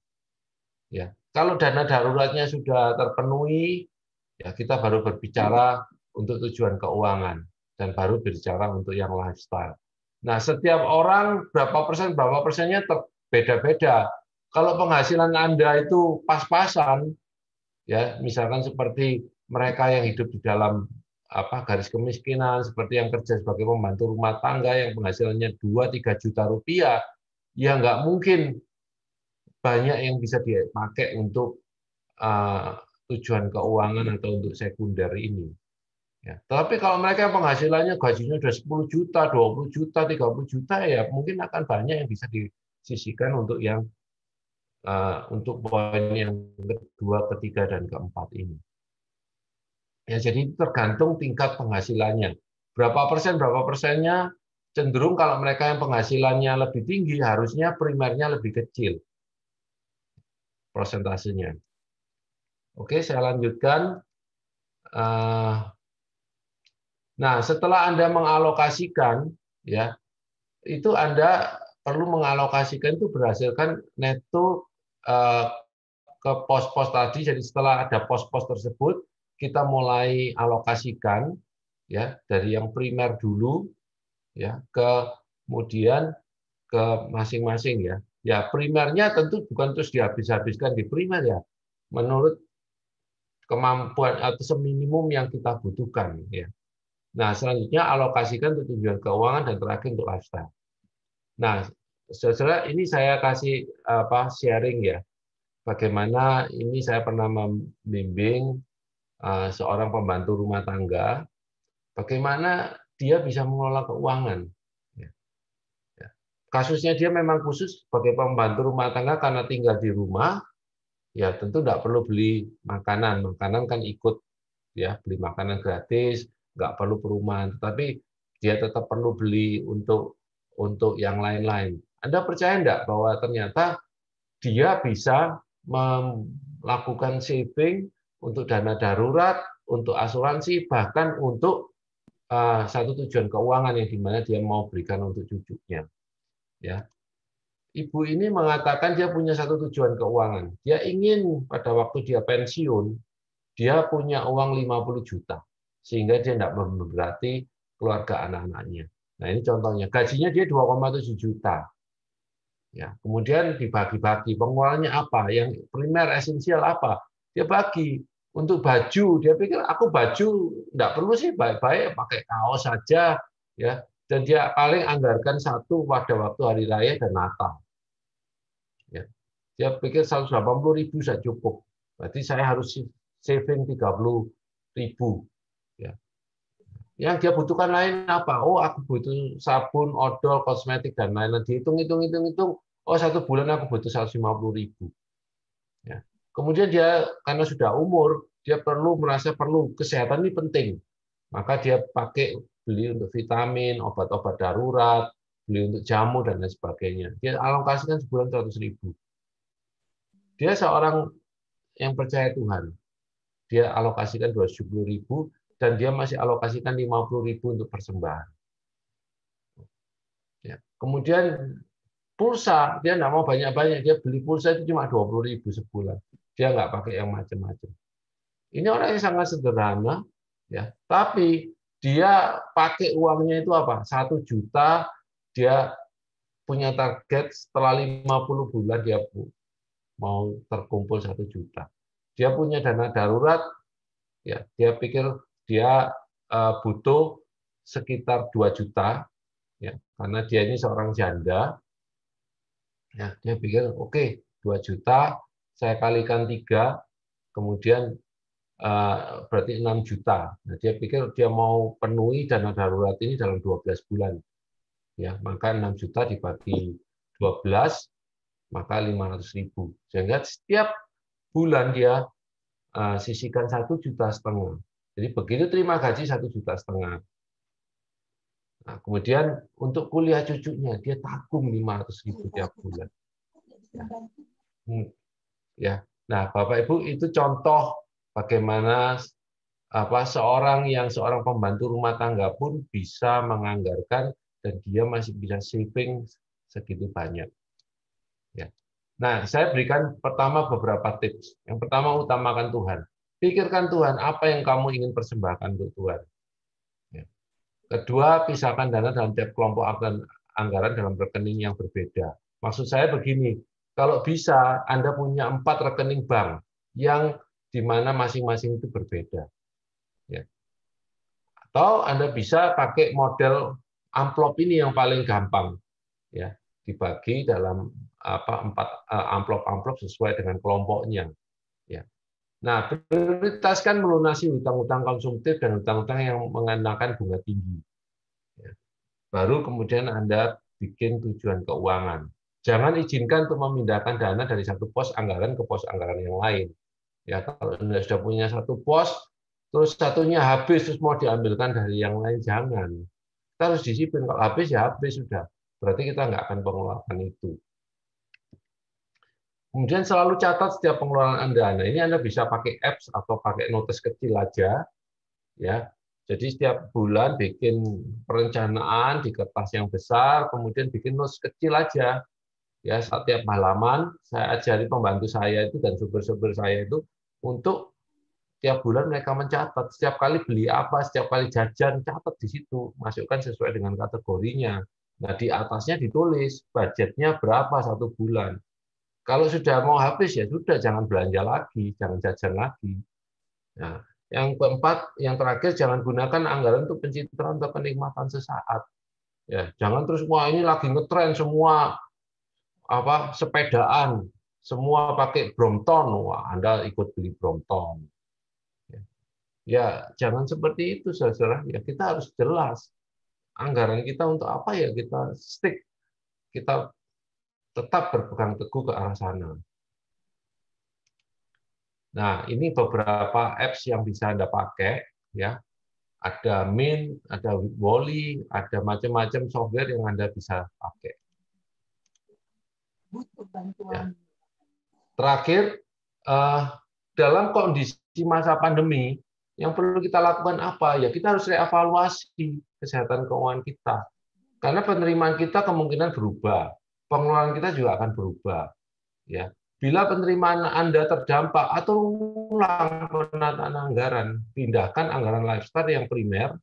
Ya, kalau dana daruratnya sudah terpenuhi, ya kita baru berbicara untuk tujuan keuangan. dan baru berbicara untuk yang lifestyle. Nah, setiap orang berapa persennya beda-beda. Kalau penghasilan Anda itu pas-pasan, ya misalkan seperti mereka yang hidup di dalam garis kemiskinan, seperti yang kerja sebagai pembantu rumah tangga yang penghasilannya 2-3 juta rupiah, ya nggak mungkin banyak yang bisa dipakai untuk tujuan keuangan atau untuk sekunder ini. Ya. Tapi kalau mereka penghasilannya gajinya udah 10 juta, 20 juta, 30 juta, ya mungkin akan banyak yang bisa disisihkan untuk yang untuk poin yang kedua, ketiga, dan keempat ini. Ya, jadi tergantung tingkat penghasilannya. Berapa persennya cenderung kalau mereka yang penghasilannya lebih tinggi, harusnya primernya lebih kecil persentasenya. Oke, saya lanjutkan. Nah, setelah Anda mengalokasikan, ya, itu Anda perlu mengalokasikan itu berdasarkan neto ke pos-pos tadi. Jadi setelah ada pos-pos tersebut, kita mulai alokasikan, ya, dari yang primer dulu, ya, kemudian ke masing-masing, ya. Ya, primernya tentu bukan terus dihabis-habiskan di primer, ya, menurut kemampuan atau seminimum yang kita butuhkan, ya. Nah, selanjutnya alokasikan untuk tujuan keuangan dan terakhir untuk lifestyle. Nah, saudara, ini saya kasih sharing, ya. Bagaimana ini saya pernah membimbing seorang pembantu rumah tangga, bagaimana dia bisa mengelola keuangan. Kasusnya dia memang khusus sebagai pembantu rumah tangga karena tinggal di rumah, ya tentu tidak perlu beli makanan. Makanan kan ikut, ya, beli makanan gratis, nggak perlu perumahan, tetapi dia tetap perlu beli untuk yang lain-lain. Anda percaya enggak bahwa ternyata dia bisa melakukan saving untuk dana darurat, untuk asuransi, bahkan untuk satu tujuan keuangan yang dimana dia mau berikan untuk cucunya. Ya, ibu ini mengatakan dia punya satu tujuan keuangan. Dia ingin pada waktu dia pensiun, dia punya uang 50 juta. Sehingga dia tidak memberati keluarga anak-anaknya. Nah, ini contohnya. Gajinya dia 2,7 juta. Ya, kemudian dibagi-bagi. Pengeluarannya apa? Yang primer, esensial apa? Dia bagi. Untuk baju, dia pikir aku baju tidak perlu sih, baik-baik pakai kaos saja, ya. Dan dia paling anggarkan satu pada waktu hari raya dan Natal. Ya. Dia pikir 180.000 saya cukup. Berarti saya harus saving 30.000. Ya. Yang dia butuhkan lain apa? Oh, aku butuh sabun, odol, kosmetik, dan lain-lain. Dihitung. Oh, satu bulan aku butuh 150.000. Ya. Kemudian dia karena sudah umur, dia merasa perlu kesehatan ini penting. Maka dia beli untuk vitamin, obat-obat darurat, beli untuk jamu, dan lain sebagainya. Dia alokasikan sebulan 100.000. Dia seorang yang percaya Tuhan. Dia alokasikan 270.000, dan dia masih alokasikan 50.000 untuk persembahan. Ya. Kemudian pulsa, dia nggak mau banyak-banyak, dia beli pulsa itu cuma 20.000 sebulan. Dia nggak pakai yang macam-macam. Ini orang yang sangat sederhana, ya. Tapi dia pakai uangnya itu apa? 1 juta, dia punya target setelah 50 bulan dia mau terkumpul 1 juta. Dia punya dana darurat, ya. Dia pikir dia butuh sekitar 2 juta, ya, karena dia ini seorang janda. Ya, dia pikir oke, 2 juta saya kalikan 3, kemudian berarti 6 juta. Nah, dia pikir dia mau penuhi dana darurat ini dalam 12 bulan. Ya, maka 6 juta dibagi 12, maka 500.000. Sehingga setiap bulan dia sisihkan 1,5 juta. Jadi begitu terima gaji 1,5 juta. Nah, kemudian untuk kuliah cucunya dia tabung 500.000 tiap bulan. Ya. Nah, Bapak Ibu, itu contoh bagaimana seorang pembantu rumah tangga pun bisa menganggarkan dan dia masih bisa saving segitu banyak. Ya. Nah, saya berikan pertama beberapa tips. Yang pertama, utamakan Tuhan. Pikirkan Tuhan, apa yang kamu ingin persembahkan untuk Tuhan. Ya. Kedua, pisahkan dana dalam tiap kelompok anggaran dalam rekening yang berbeda. Maksud saya begini, kalau bisa Anda punya 4 rekening bank yang di mana masing-masing itu berbeda. Ya. Atau Anda bisa pakai model amplop ini yang paling gampang. Ya, dibagi dalam 4 amplop-amplop sesuai dengan kelompoknya. Ya. Nah, prioritaskan melunasi hutang-hutang konsumtif dan hutang-hutang yang mengenakan bunga tinggi. Ya. Baru kemudian Anda bikin tujuan keuangan. Jangan izinkan untuk memindahkan dana dari satu pos anggaran ke pos anggaran yang lain. Ya, kalau Anda sudah punya satu pos, terus satunya habis, terus mau diambilkan dari yang lain, jangan. Kita harus disiplin. Kalau habis, ya habis sudah. Berarti kita nggak akan pengeluaran itu. Kemudian selalu catat setiap pengeluaran Anda. Nah, ini Anda bisa pakai apps atau pakai notes kecil aja, ya. Jadi setiap bulan bikin perencanaan di kertas yang besar, kemudian bikin notes kecil aja. Ya, setiap halaman saya ajari pembantu saya itu dan supir-supir saya itu untuk tiap bulan mereka mencatat setiap kali beli apa, setiap kali jajan, catat di situ, masukkan sesuai dengan kategorinya. Nah, di atasnya ditulis budgetnya berapa satu bulan. Kalau sudah mau habis ya sudah, jangan belanja lagi, jangan jajan lagi. Nah, yang keempat, yang terakhir, jangan gunakan anggaran untuk pencitraan atau kenikmatan sesaat. Ya, jangan terus wah ini lagi ngetren semua sepedaan, semua pakai Brompton, wah Anda ikut beli Brompton. Ya, jangan seperti itu, saudara. Ya, kita harus jelas anggaran kita untuk apa ya, kita stick, kita tetap berpegang teguh ke arah sana. Nah, ini beberapa apps yang bisa Anda pakai, ya. Ada Mint, ada Wally, ada macam-macam software yang Anda bisa pakai. Butuh bantuan. Ya. Terakhir, dalam kondisi masa pandemi, yang perlu kita lakukan apa? Ya, kita harus reevaluasi kesehatan keuangan kita. Karena penerimaan kita kemungkinan berubah. Pengeluaran kita juga akan berubah. Ya, bila penerimaan Anda terdampak atau ulang penataan anggaran, pindahkan anggaran lifestyle yang primer,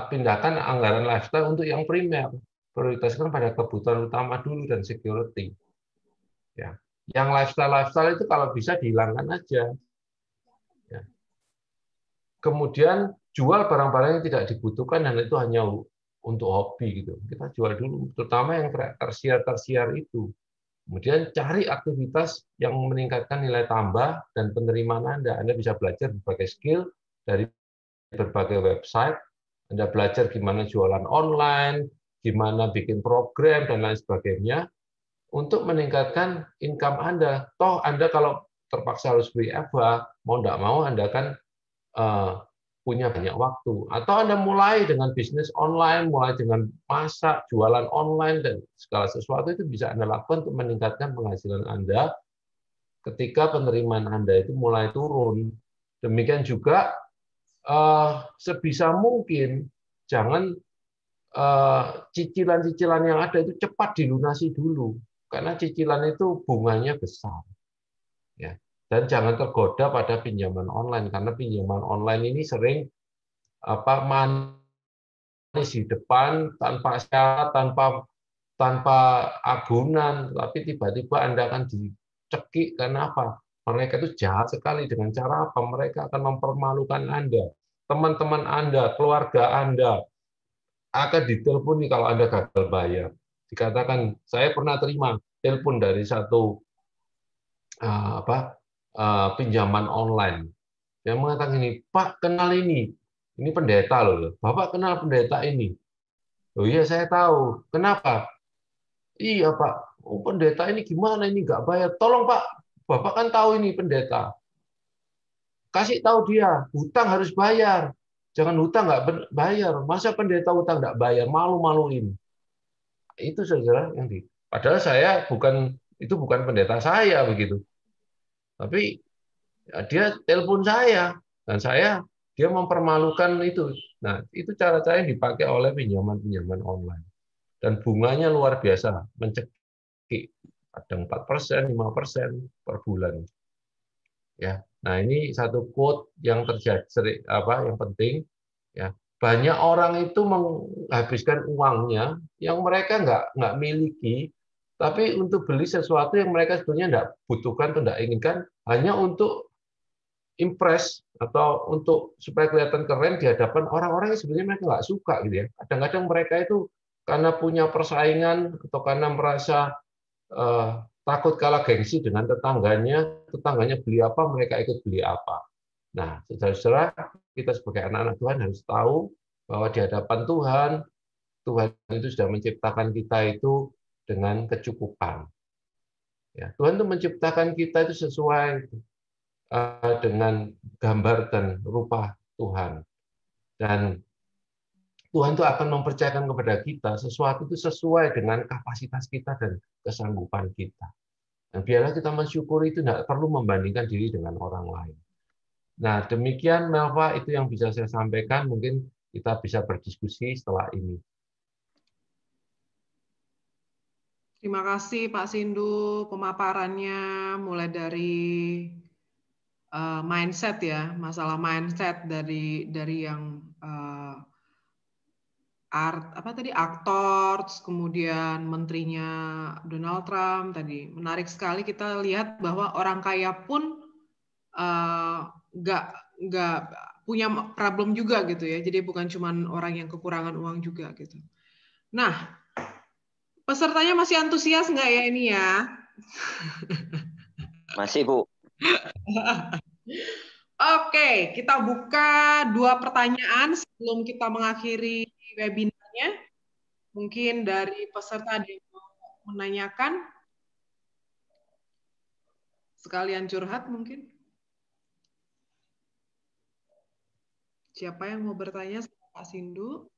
pindahkan anggaran lifestyle untuk yang primer. Prioritaskan pada kebutuhan utama dulu dan security. Ya, yang lifestyle itu kalau bisa dihilangkan aja. Ya. Kemudian jual barang-barang yang tidak dibutuhkan dan itu hanya untuk hobi gitu. Kita jual dulu, terutama yang tersiar itu. Kemudian cari aktivitas yang meningkatkan nilai tambah dan penerimaan Anda. Anda bisa belajar berbagai skill dari berbagai website. Anda belajar gimana jualan online, gimana bikin program, dan lain sebagainya untuk meningkatkan income Anda. Toh Anda kalau terpaksa harus beli EVA, mau tidak mau Anda kan punya banyak waktu. Atau Anda mulai dengan bisnis online, mulai dengan masak, jualan online, dan segala sesuatu itu bisa Anda lakukan untuk meningkatkan penghasilan Anda ketika penerimaan Anda itu mulai turun. Demikian juga sebisa mungkin jangan cicilan-cicilan yang ada itu cepat dilunasi dulu, karena cicilan itu bunganya besar. Ya. Dan jangan tergoda pada pinjaman online, karena pinjaman online ini sering manis di depan, tanpa syarat, tanpa agunan, tapi tiba-tiba Anda akan dicekik. Karena apa? Mereka itu jahat sekali. Dengan cara apa? Mereka akan mempermalukan Anda, teman-teman Anda, keluarga Anda akan diteleponi kalau Anda gagal bayar. Dikatakan, saya pernah terima telepon dari satu pinjaman online yang mengatakan ini, Pak kenal ini pendeta loh, Bapak kenal pendeta ini? Oh iya saya tahu. Kenapa? Iya Pak, pendeta ini gimana ini nggak bayar? Tolong Pak, Bapak kan tahu ini pendeta. Kasih tahu dia, hutang harus bayar. Jangan hutang nggak bayar. Masa pendeta hutang nggak bayar? Malu-maluin. Itu saudara yang padahal saya bukan pendeta saya begitu. Tapi ya, dia telepon saya dan dia mempermalukan itu. Nah, itu cara-cara yang dipakai oleh pinjaman-pinjaman online. Dan bunganya luar biasa, mencekik. Kadang 4%, 5% per bulan. Ya. Nah, ini satu quote yang terjadi yang penting ya. banyak orang itu menghabiskan uangnya yang mereka nggak miliki, tapi untuk beli sesuatu yang mereka sebetulnya nggak butuhkan atau nggak inginkan, hanya untuk impress atau untuk supaya kelihatan keren di hadapan orang-orang yang sebenarnya mereka nggak suka gitu ya. Kadang-kadang mereka itu karena punya persaingan atau karena merasa takut kalah gengsi dengan tetangganya beli apa, mereka ikut beli apa. Nah, saudara-saudara, kita sebagai anak-anak Tuhan harus tahu bahwa di hadapan Tuhan, Tuhan itu sudah menciptakan kita itu dengan kecukupan. Ya, Tuhan itu menciptakan kita itu sesuai dengan gambar dan rupa Tuhan. Dan Tuhan itu akan mempercayakan kepada kita sesuatu itu sesuai dengan kapasitas kita dan kesanggupan kita. Dan biarlah kita mensyukuri itu, tidak perlu membandingkan diri dengan orang lain. Nah, demikian Melva, itu yang bisa saya sampaikan. Mungkin kita bisa berdiskusi setelah ini. Terima kasih Pak Sindu, pemaparannya mulai dari mindset ya, masalah mindset dari yang aktor, kemudian menterinya Donald Trump tadi. Menarik sekali kita lihat bahwa orang kaya pun nggak punya problem juga gitu ya. Jadi bukan cuma orang yang kekurangan uang juga gitu. Nah, pesertanya masih antusias nggak ya ini ya? Masih, Bu. Oke, kita buka 2 pertanyaan sebelum kita mengakhiri webinarnya. Mungkin dari peserta ada yang mau menanyakan? Sekalian curhat mungkin? Siapa yang mau bertanya sama Pak Sindu?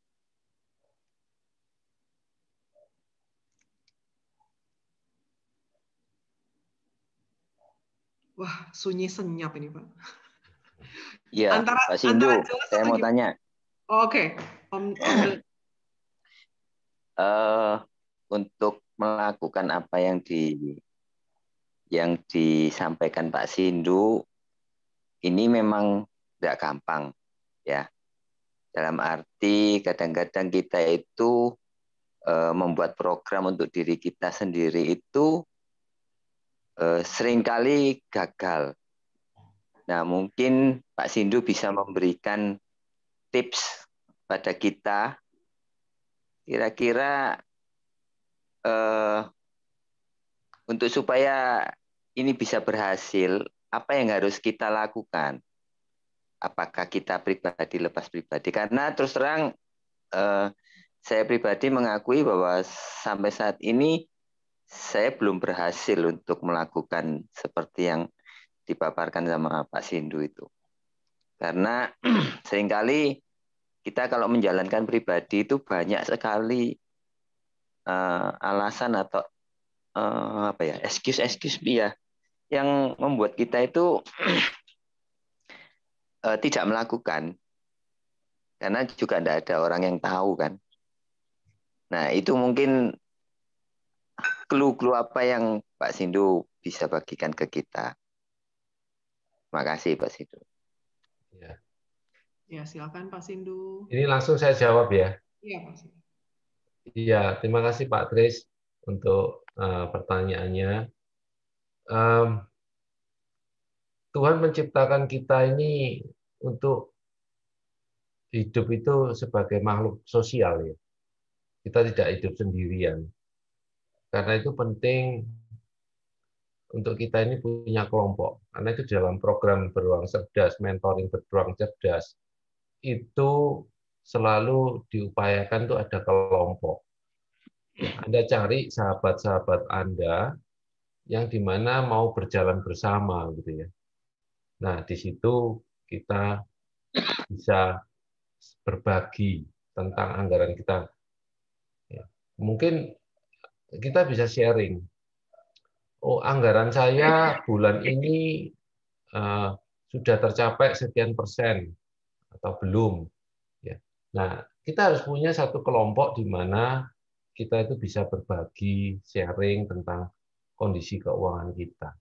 Wah, sunyi senyap ini, Pak. Iya, Pak Sindu, saya mau tanya. Oke. Untuk melakukan apa yang disampaikan Pak Sindu, ini memang tidak gampang, ya. Dalam arti kadang-kadang kita itu membuat program untuk diri kita sendiri itu seringkali gagal. Nah, mungkin Pak Sindu bisa memberikan tips pada kita, kira-kira untuk supaya ini bisa berhasil, apa yang harus kita lakukan? Apakah kita pribadi lepas pribadi? Karena terus terang, saya pribadi mengakui bahwa sampai saat ini saya belum berhasil untuk melakukan seperti yang dipaparkan sama Pak Sindu itu. Karena seringkali kita kalau menjalankan pribadi itu banyak sekali alasan atau excuse ya, yang membuat kita itu tidak melakukan. Karena juga tidak ada orang yang tahu kan. Nah, itu mungkin clue-clue apa yang Pak Sindu bisa bagikan ke kita. Terima kasih Pak Sindu. Ya, silakan Pak Sindu. Ini langsung saya jawab ya. Iya, Pak Sindu. Iya, terima kasih Pak Tris untuk pertanyaannya. Tuhan menciptakan kita ini untuk hidup itu sebagai makhluk sosial ya. Kita tidak hidup sendirian. Karena itu penting untuk kita ini punya kelompok. Karena itu dalam program Beruang Cerdas, mentoring Beruang Cerdas, itu selalu diupayakan itu ada kelompok. Anda cari sahabat-sahabat Anda yang dimana mau berjalan bersama gitu ya. Nah, di situ kita bisa berbagi tentang anggaran kita. Ya. Mungkin kita bisa sharing. Oh, anggaran saya bulan ini sudah tercapai sekian persen atau belum. Ya. Nah, kita harus punya satu kelompok di mana kita itu bisa berbagi, sharing tentang kondisi keuangan kita.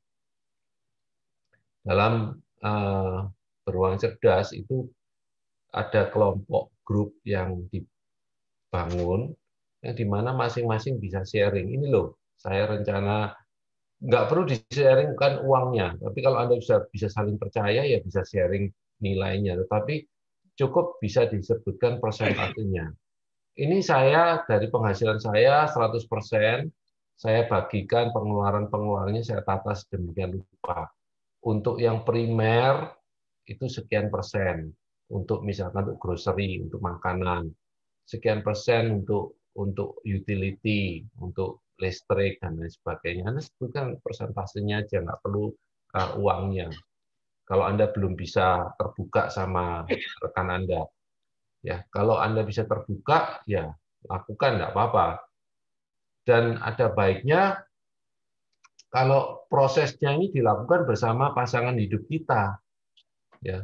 Dalam Beruang Cerdas itu ada kelompok grup yang dibangun, yang dimana masing-masing bisa sharing. Ini loh, saya rencana nggak perlu di-sharingkan uangnya, tapi kalau Anda bisa saling percaya, ya bisa sharing nilainya. Tetapi cukup bisa disebutkan persentasenya. Ini saya dari penghasilan saya 100%, saya bagikan pengeluaran-pengeluarannya, saya tata sedemikian rupa. Untuk yang primer itu sekian persen, untuk misalkan untuk grocery, untuk makanan, sekian persen untuk utility, untuk listrik dan lain sebagainya. Anda sebutkan persentasenya aja, nggak perlu uangnya. Kalau Anda belum bisa terbuka sama rekan Anda, ya kalau Anda bisa terbuka, ya lakukan, nggak apa-apa. Dan ada baiknya kalau prosesnya ini dilakukan bersama pasangan hidup kita, ya,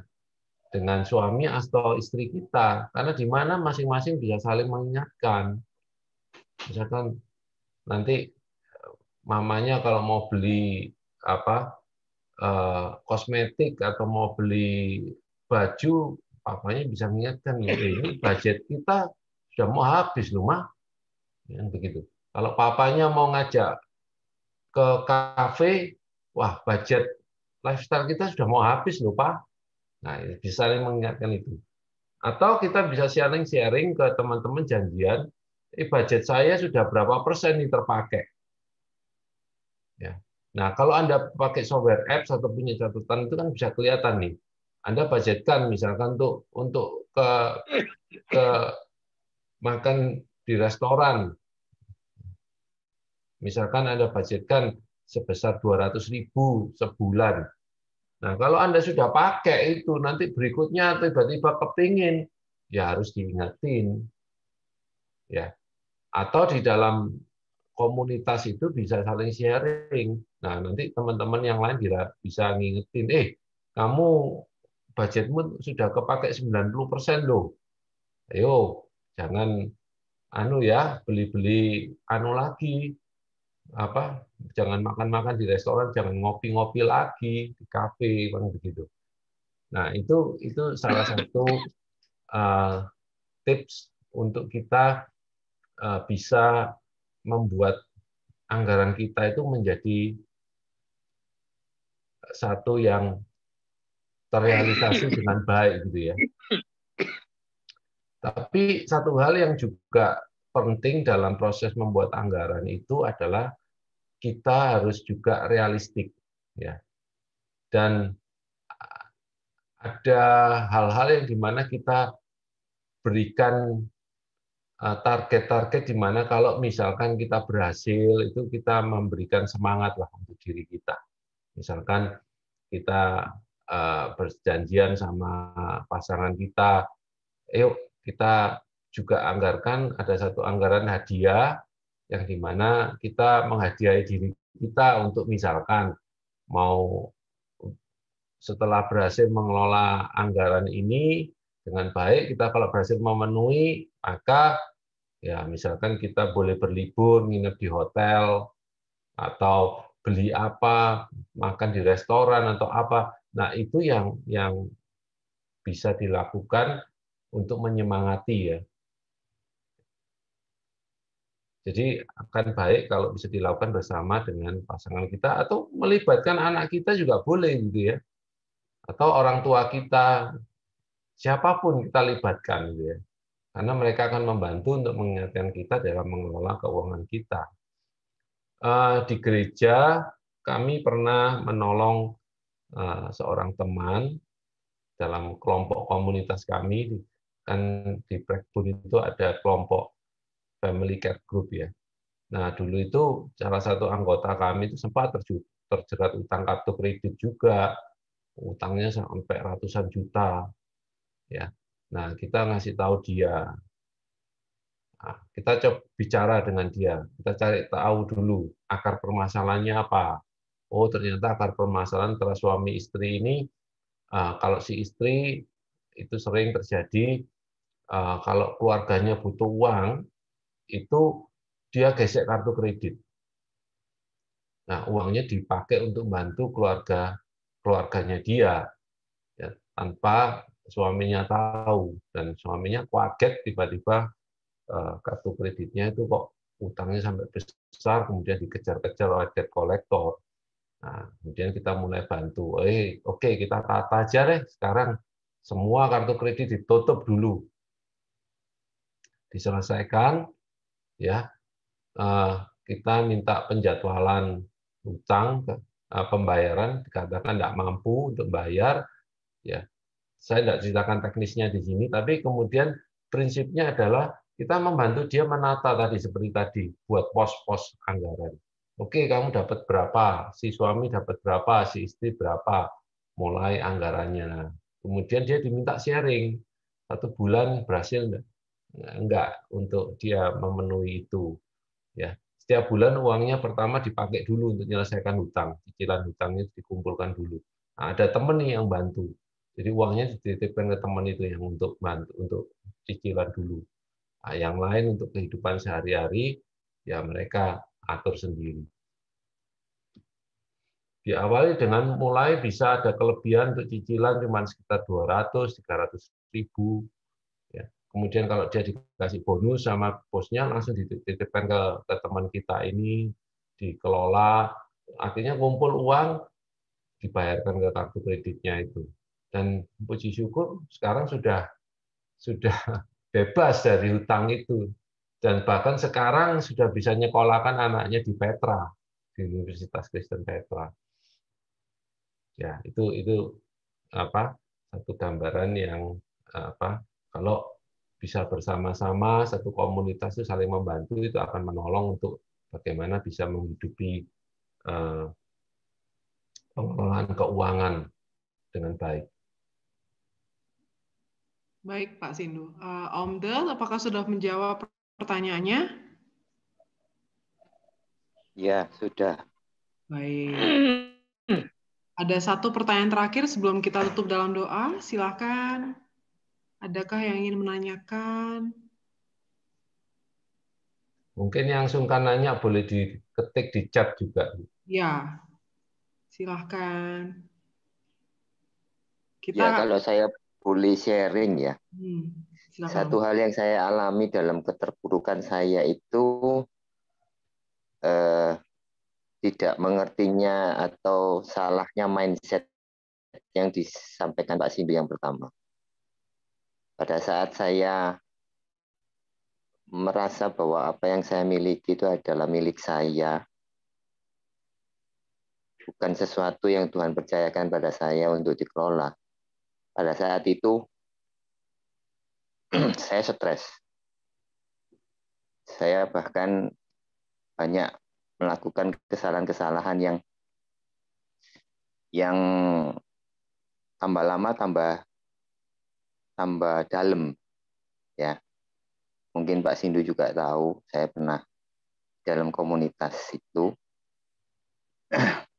dengan suami atau istri kita, karena di mana masing-masing bisa saling mengingatkan. Misalkan nanti mamanya kalau mau beli kosmetik atau mau beli baju, papanya bisa mengingatkan, ini budget kita sudah mau habis loh, Mah. Ya, begitu. Kalau papanya mau ngajak ke kafe, wah budget lifestyle kita sudah mau habis loh, Pak. Nah, bisa saling mengingatkan itu. Atau kita bisa sharing ke teman-teman janjian, budget saya sudah berapa persen nih terpakai. Ya. Nah, kalau Anda pakai software apps atau punya catatan itu kan bisa kelihatan nih. Anda budgetkan misalkan untuk ke makan di restoran. Misalkan Anda budgetkan sebesar 200.000 sebulan. Nah, kalau Anda sudah pakai itu, nanti berikutnya tiba-tiba kepingin, ya harus diingetin. Ya. Atau di dalam komunitas itu bisa saling sharing. Nah, nanti teman-teman yang lain bisa ngingetin, kamu budgetmu sudah kepakai 90% loh. Ayo, jangan beli-beli lagi. Jangan makan-makan di restoran, jangan ngopi-ngopi lagi di kafe, kan begitu. Nah, itu salah satu tips untuk kita bisa membuat anggaran kita itu menjadi satu yang terrealisasi dengan baik, gitu ya. Tapi satu hal yang juga penting dalam proses membuat anggaran itu adalah kita harus juga realistik, ya. Dan ada hal-hal yang dimana kita berikan target-target di mana kalau misalkan kita berhasil, itu kita memberikan semangat lah untuk diri kita. Misalkan kita berjanjian sama pasangan kita, yuk kita juga anggarkan ada satu anggaran hadiah yang dimana kita menghadiahi diri kita untuk misalkan mau setelah berhasil mengelola anggaran ini dengan baik, kita kalau berhasil memenuhi, maka ya misalkan kita boleh berlibur, nginep di hotel, atau beli apa, makan di restoran atau apa. Nah, itu yang bisa dilakukan untuk menyemangati, ya. Jadi akan baik kalau bisa dilakukan bersama dengan pasangan kita atau melibatkan anak kita juga boleh, gitu ya. Atau orang tua kita, siapapun kita libatkan, gitu ya. Karena mereka akan membantu untuk mengingatkan kita dalam mengelola keuangan kita. Di gereja kami pernah menolong seorang teman dalam kelompok komunitas kami, kan di Blackburn itu ada kelompok family care group, ya. Nah, dulu itu salah satu anggota kami itu sempat terjerat utang kartu kredit juga, utangnya sampai ratusan juta, ya. Nah, kita ngasih tahu dia, kita coba bicara dengan dia, kita cari tahu dulu akar permasalahannya apa. Oh, ternyata akar permasalahan antara suami istri ini, kalau si istri itu sering terjadi kalau keluarganya butuh uang, itu dia gesek kartu kredit. Nah, uangnya dipakai untuk bantu keluarganya dia, ya, tanpa suaminya tahu dan suaminya kaget tiba-tiba kartu kreditnya itu kok utangnya sampai besar, kemudian dikejar-kejar oleh debt collector. Nah, kemudian kita mulai bantu. Oke, kita tata aja deh sekarang semua kartu kredit ditutup dulu, diselesaikan, ya. Kita minta penjadwalan utang, pembayaran, dikatakan tidak mampu untuk bayar, ya. Saya tidak ceritakan teknisnya di sini, tapi kemudian prinsipnya adalah kita membantu dia menata tadi seperti tadi, buat pos-pos anggaran. Oke, kamu dapat berapa, si suami dapat berapa, si istri berapa, mulai anggarannya. Kemudian dia diminta sharing, 1 bulan berhasil enggak untuk dia memenuhi itu. Ya, setiap bulan uangnya pertama dipakai dulu untuk menyelesaikan hutang, cicilan hutangnya dikumpulkan dulu. Nah, ada teman nih yang bantu. Jadi uangnya dititipkan ke teman itu yang untuk bantu untuk cicilan dulu. Nah, yang lain untuk kehidupan sehari-hari ya mereka atur sendiri. Diawali dengan mulai bisa ada kelebihan untuk cicilan cuma sekitar 200-300 ribu. Ya. Kemudian kalau dia dikasih bonus sama bosnya langsung dititipkan ke teman kita ini, dikelola, akhirnya kumpul uang dibayarkan ke kartu kreditnya itu. Dan puji syukur sekarang sudah bebas dari hutang itu. Dan bahkan sekarang sudah bisa nyekolahkan anaknya di Petra, di Universitas Kristen Petra. Ya, itu satu gambaran yang kalau bisa bersama-sama satu komunitas itu saling membantu itu akan menolong untuk bagaimana bisa menghidupi pengelolaan keuangan dengan baik. Baik, Pak Sindu. Om Del, apakah sudah menjawab pertanyaannya? Ya, sudah. Baik. Ada satu pertanyaan terakhir sebelum kita tutup dalam doa. Silakan. Adakah yang ingin menanyakan? Mungkin yang sungkan nanya boleh diketik di chat juga. Ya, silahkan. Ya, kalau saya boleh sharing ya. Satu hal yang saya alami dalam keterpurukan saya itu tidak mengertinya atau salahnya mindset yang disampaikan Pak Sindu yang pertama. Pada saat saya merasa bahwa apa yang saya miliki itu adalah milik saya, bukan sesuatu yang Tuhan percayakan pada saya untuk dikelola. Pada saat itu, saya stres. Saya bahkan banyak melakukan kesalahan-kesalahan yang tambah lama tambah dalam. Ya, mungkin Pak Sindu juga tahu, saya pernah dalam komunitas itu.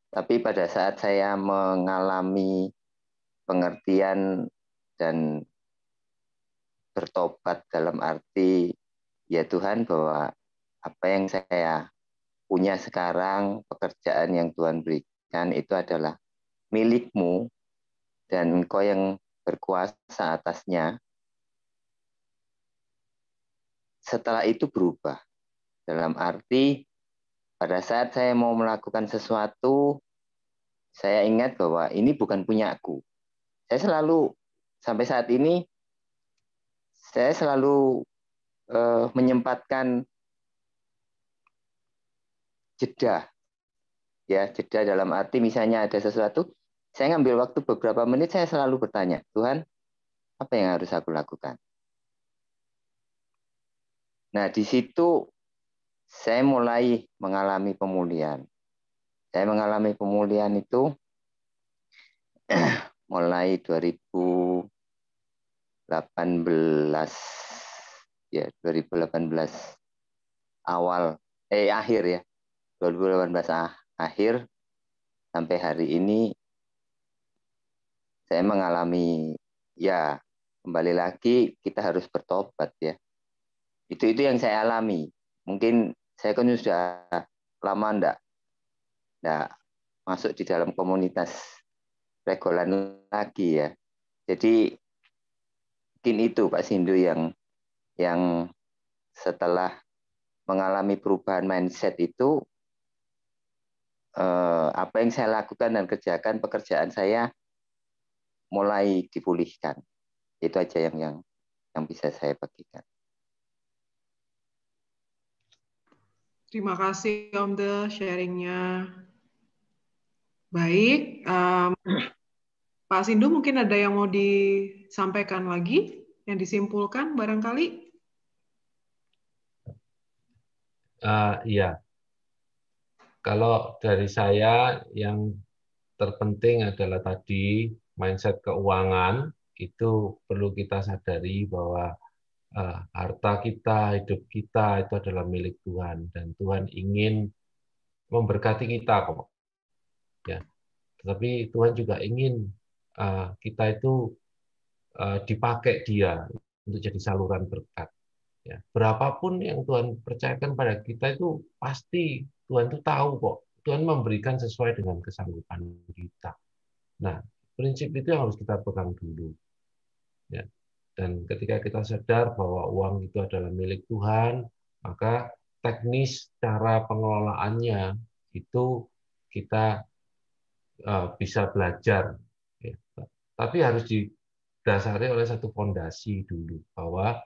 Tapi pada saat saya mengalami pengertian dan bertobat dalam arti, ya Tuhan, bahwa apa yang saya punya sekarang, pekerjaan yang Tuhan berikan itu adalah milikmu, dan Engkau yang berkuasa atasnya. Setelah itu berubah. Dalam arti, pada saat saya mau melakukan sesuatu, saya ingat bahwa ini bukan punyaku. Saya selalu, sampai saat ini, saya selalu menyempatkan jeda. Ya, jeda dalam arti misalnya ada sesuatu, saya ngambil waktu beberapa menit, saya selalu bertanya, Tuhan, apa yang harus aku lakukan? Nah, di situ saya mulai mengalami pemulihan. Saya mengalami pemulihan itu mulai 2018, ya 2018 awal, akhir ya, 2018 akhir sampai hari ini saya mengalami, ya kembali lagi kita harus bertobat ya. Itu yang saya alami. Mungkin saya kan sudah lama enggak masuk di dalam komunitas regolan lagi ya. Jadi mungkin itu Pak Sindu yang setelah mengalami perubahan mindset itu apa yang saya lakukan dan kerjakan, pekerjaan saya mulai dipulihkan. Itu aja yang bisa saya bagikan. Terima kasih Om De sharingnya. Baik, Pak Sindu mungkin ada yang mau disampaikan lagi, yang disimpulkan barangkali? Iya. Kalau dari saya yang terpenting adalah tadi mindset keuangan itu perlu kita sadari bahwa harta kita, hidup kita itu adalah milik Tuhan dan Tuhan ingin memberkati kita kok. Ya. Tetapi Tuhan juga ingin kita itu dipakai Dia untuk jadi saluran berkat. Ya, berapapun yang Tuhan percayakan pada kita itu pasti Tuhan itu tahu kok. Tuhan memberikan sesuai dengan kesanggupan kita. Nah, prinsip itu yang harus kita pegang dulu. Ya. Dan ketika kita sadar bahwa uang itu adalah milik Tuhan, maka teknis cara pengelolaannya itu kita bisa belajar. Ya. Tapi harus didasari oleh satu fondasi dulu bahwa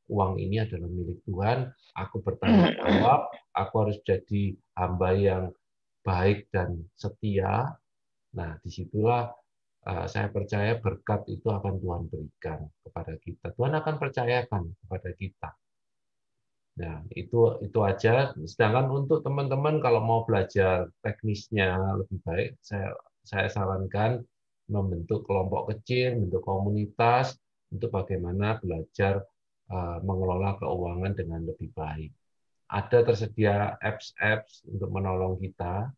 uang ini adalah milik Tuhan, aku bertanggung jawab, aku harus jadi hamba yang baik dan setia. Nah, disitulah saya percaya berkat itu akan Tuhan berikan kepada kita. Tuhan akan percayakan kepada kita. Nah, itu aja. Sedangkan untuk teman-teman kalau mau belajar teknisnya lebih baik, saya sarankan membentuk kelompok kecil, membentuk komunitas untuk bagaimana belajar mengelola keuangan dengan lebih baik. Ada tersedia apps untuk menolong kita,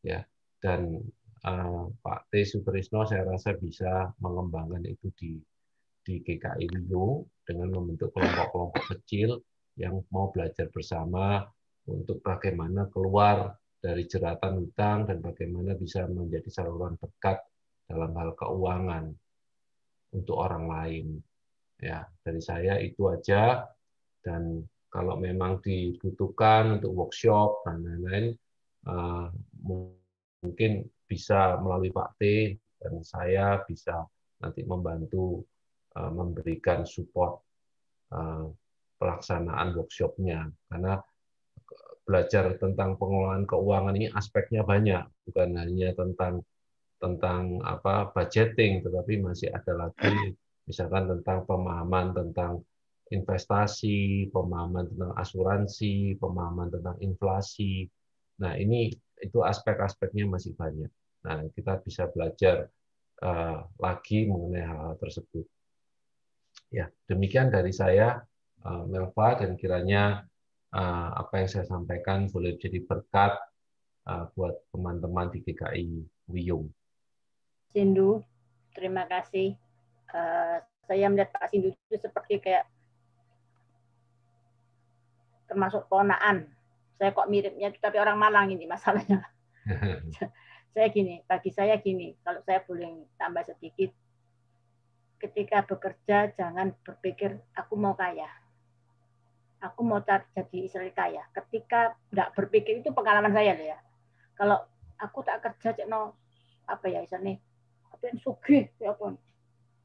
ya. Dan Pak T. Sutrisno saya rasa bisa mengembangkan itu di GKI Wiyung dengan membentuk kelompok-kelompok kecil yang mau belajar bersama untuk bagaimana keluar dari jeratan hutang dan bagaimana bisa menjadi saluran berkat dalam hal keuangan untuk orang lain. Ya, dari saya itu aja. Dan kalau memang dibutuhkan untuk workshop dan lain-lain, mungkin bisa melalui Pak T dan saya bisa nanti membantu memberikan support pelaksanaan workshopnya. Karena belajar tentang pengelolaan keuangan ini aspeknya banyak, bukan hanya tentang budgeting, tetapi masih ada lagi misalkan tentang pemahaman tentang investasi, pemahaman tentang asuransi, pemahaman tentang inflasi. Nah, itu aspek-aspeknya masih banyak. Nah, kita bisa belajar lagi mengenai hal-hal tersebut. Ya, demikian dari saya, Melva, dan kiranya apa yang saya sampaikan boleh jadi berkat buat teman-teman di GKI Wiyung. Sindu, terima kasih. Saya melihat Pak Sindu itu seperti kayak termasuk ponaan. Saya kok miripnya, tapi orang Malang ini masalahnya. Bagi saya gini, kalau saya boleh tambah sedikit, ketika bekerja jangan berpikir aku mau kaya, aku mau jadi istri kaya. Ketika tidak berpikir, itu pengalaman saya loh ya. Kalau aku tak kerja cek no apa ya isane, apa yang sugih ya pun.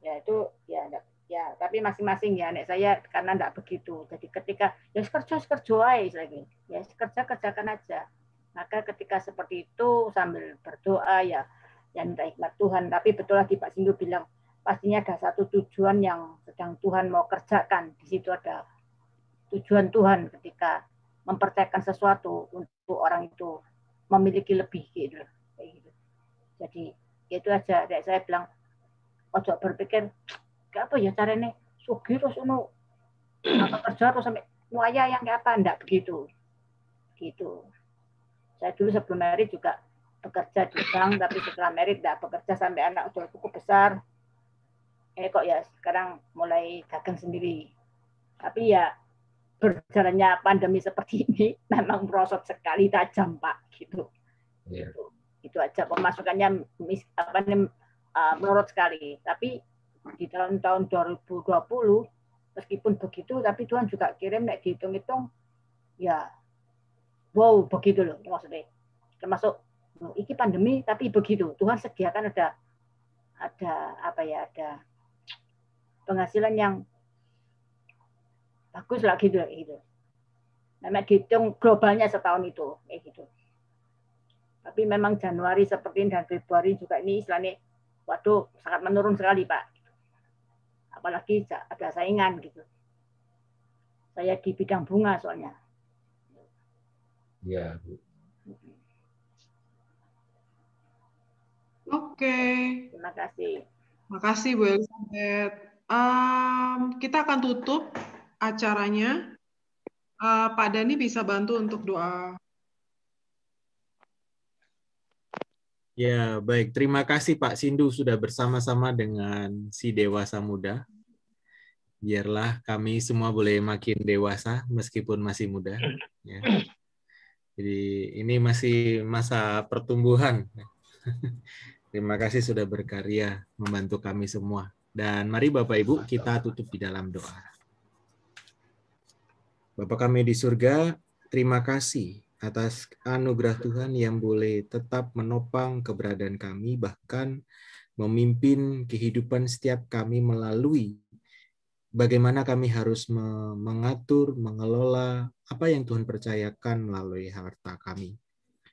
Ya itu ya tapi masing-masing ya nek saya karena enggak begitu. Jadi ketika ya kerja aja lagi. Ya kerjakan aja. Maka ketika seperti itu sambil berdoa ya minta hikmat Tuhan, tapi betul lagi Pak Sindu bilang pastinya ada satu tujuan yang sedang Tuhan mau kerjakan. Di situ ada tujuan Tuhan ketika mempercayakan sesuatu untuk orang itu memiliki lebih gitu. Jadi itu aja. Saya bilang ojo berpikir kayak apa ya caranya sugih terus apa kerja terus sampai waya yang kayak apa, enggak begitu. Gitu. Saya dulu sebelum merit juga bekerja di bank, tapi setelah merit enggak bekerja sampai anak udah cukup besar. Kok ya sekarang mulai dagang sendiri. Tapi ya berjalannya pandemi seperti ini memang merosot sekali, tajam Pak gitu. Yeah. Itu aja pemasukannya menurut sekali. Tapi di tahun 2020, meskipun begitu, tapi Tuhan juga kirim, nek dihitung-hitung, ya, wow, begitu loh maksudnya. Termasuk, ini pandemi, tapi begitu. Tuhan sediakan ada penghasilan yang bagus lah gitu. Nah, dihitung globalnya setahun itu, kayak gitu. Tapi memang Januari seperti ini dan Februari juga ini istilahnya, waduh, sangat menurun sekali, Pak. Apalagi ada saingan gitu. Saya di bidang bunga soalnya. Ya. Oke. Terima kasih. Terima kasih Bu Elizabeth. Kita akan tutup acaranya. Pak Dani bisa bantu untuk doa. Ya, baik. Terima kasih Pak Sindu sudah bersama-sama dengan si dewasa muda. Biarlah kami semua boleh makin dewasa meskipun masih muda. Ya. Jadi ini masih masa pertumbuhan. Terima kasih sudah berkarya membantu kami semua. Dan mari Bapak Ibu kita tutup di dalam doa. Bapa kami di surga, terima kasih atas anugerah Tuhan yang boleh tetap menopang keberadaan kami, bahkan memimpin kehidupan setiap kami melalui bagaimana kami harus mengatur, mengelola apa yang Tuhan percayakan melalui harta kami.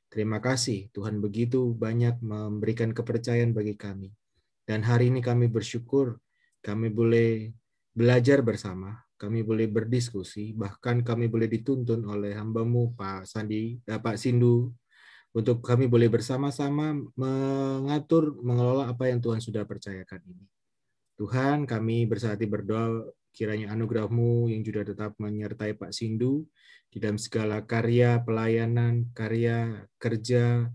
Terima kasih Tuhan begitu banyak memberikan kepercayaan bagi kami. Dan hari ini kami bersyukur kami boleh belajar bersama, kami boleh berdiskusi, bahkan kami boleh dituntun oleh hamba-Mu Pak Sandi, Pak Sindu, untuk kami boleh bersama-sama mengatur, mengelola apa yang Tuhan sudah percayakan ini. Tuhan, kami bersehati berdoa kiranya anugerah-Mu yang juga tetap menyertai Pak Sindu di dalam segala karya pelayanan, karya kerja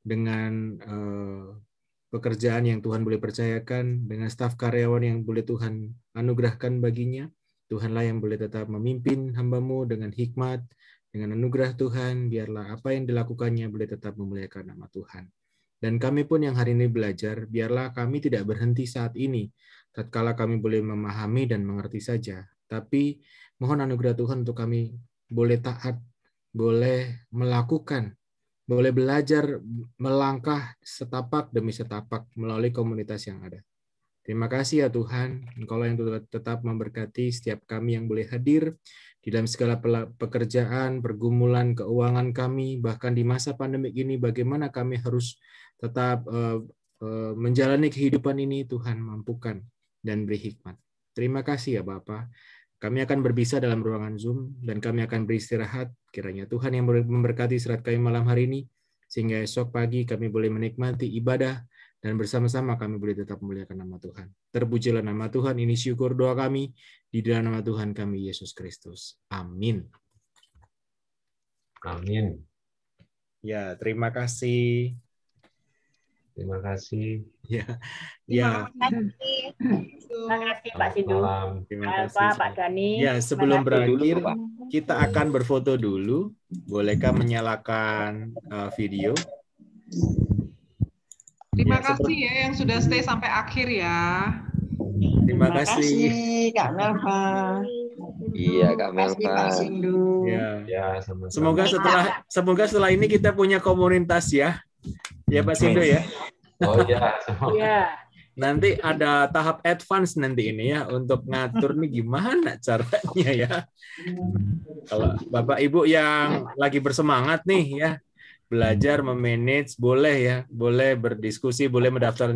dengan pekerjaan yang Tuhan boleh percayakan, dengan staf karyawan yang boleh Tuhan anugerahkan baginya. Tuhanlah yang boleh tetap memimpin hamba-Mu dengan hikmat, dengan anugerah Tuhan, biarlah apa yang dilakukannya boleh tetap memuliakan nama Tuhan. Dan kami pun yang hari ini belajar, biarlah kami tidak berhenti saat ini, tatkala kami boleh memahami dan mengerti saja, tapi mohon anugerah Tuhan untuk kami boleh taat, boleh melakukan, boleh belajar melangkah setapak demi setapak melalui komunitas yang ada. Terima kasih ya Tuhan, Engkau yang tetap memberkati setiap kami yang boleh hadir di dalam segala pekerjaan, pergumulan, keuangan kami, bahkan di masa pandemi ini bagaimana kami harus tetap menjalani kehidupan ini, Tuhan mampukan dan beri hikmat. Terima kasih ya Bapa. Kami akan berpisah dalam ruangan Zoom dan kami akan beristirahat. Kiranya Tuhan yang memberkati istirahat kami malam hari ini, sehingga esok pagi kami boleh menikmati ibadah dan bersama-sama kami boleh tetap memuliakan nama Tuhan. Terpujilah nama Tuhan, ini syukur doa kami di dalam nama Tuhan kami, Yesus Kristus. Amin. Amin. Ya, terima kasih. Terima kasih. Ya. Terima kasih Pak Sindu. Terima kasih Pak Dani. Ya, sebelum berakhir kita akan berfoto dulu. Bolehkah menyalakan video? Terima kasih ya yang sudah stay sampai akhir ya. Terima kasih Kak Melva. Iya Kak Melva. Pak Sindu. Ya, sama-sama. Semoga setelah ini kita punya komunitas ya. Ya Pak Sindu ya. Oh ya. Iya. Nanti ada tahap advance nanti ini ya untuk ngatur nih gimana caranya ya. Kalau Bapak Ibu yang lagi bersemangat nih ya belajar memanage boleh ya, boleh berdiskusi, boleh mendaftar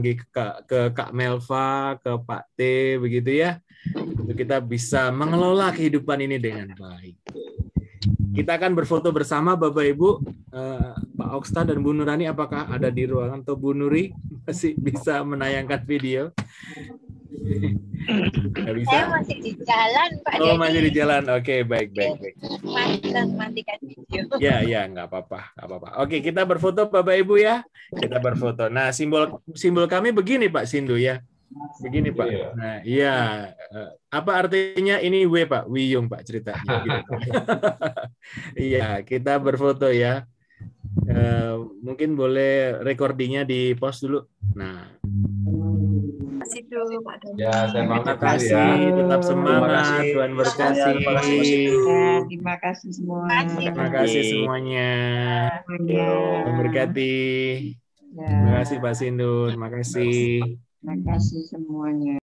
ke Kak Melva, ke Pak T begitu ya. Untuk kita bisa mengelola kehidupan ini dengan baik. Kita akan berfoto bersama Bapak Ibu. Pak Oksta dan Bu Nurani apakah ada di ruangan atau Bu Nuri masih bisa menayangkan video? Nggak bisa? Saya masih di jalan, Pak Denny. Oh, masih di jalan. Oke, baik. Matikan video. Ya, nggak apa-apa. Oke, kita berfoto Bapak Ibu ya. Kita berfoto. Nah, simbol kami begini Pak Sindu ya. Begini Pak. Nah, iya. Apa artinya ini W Pak? Wiyung Pak ceritanya. Iya, kita berfoto ya. Mungkin boleh recordingnya di post dulu. Nah. Masih Sindu, Pak Doni. Ya, saya Terima pamit dulu kasih, ya. tetap Terima semangat, kasih. Tuhan berkati. Terima kasih Mas Sindu. Ya, terima kasih semua. Terima kasih semuanya. Semuanya. Tuhan berkati. Ya, Terima kasih Pak Sindu, terima kasih. terima kasih semuanya.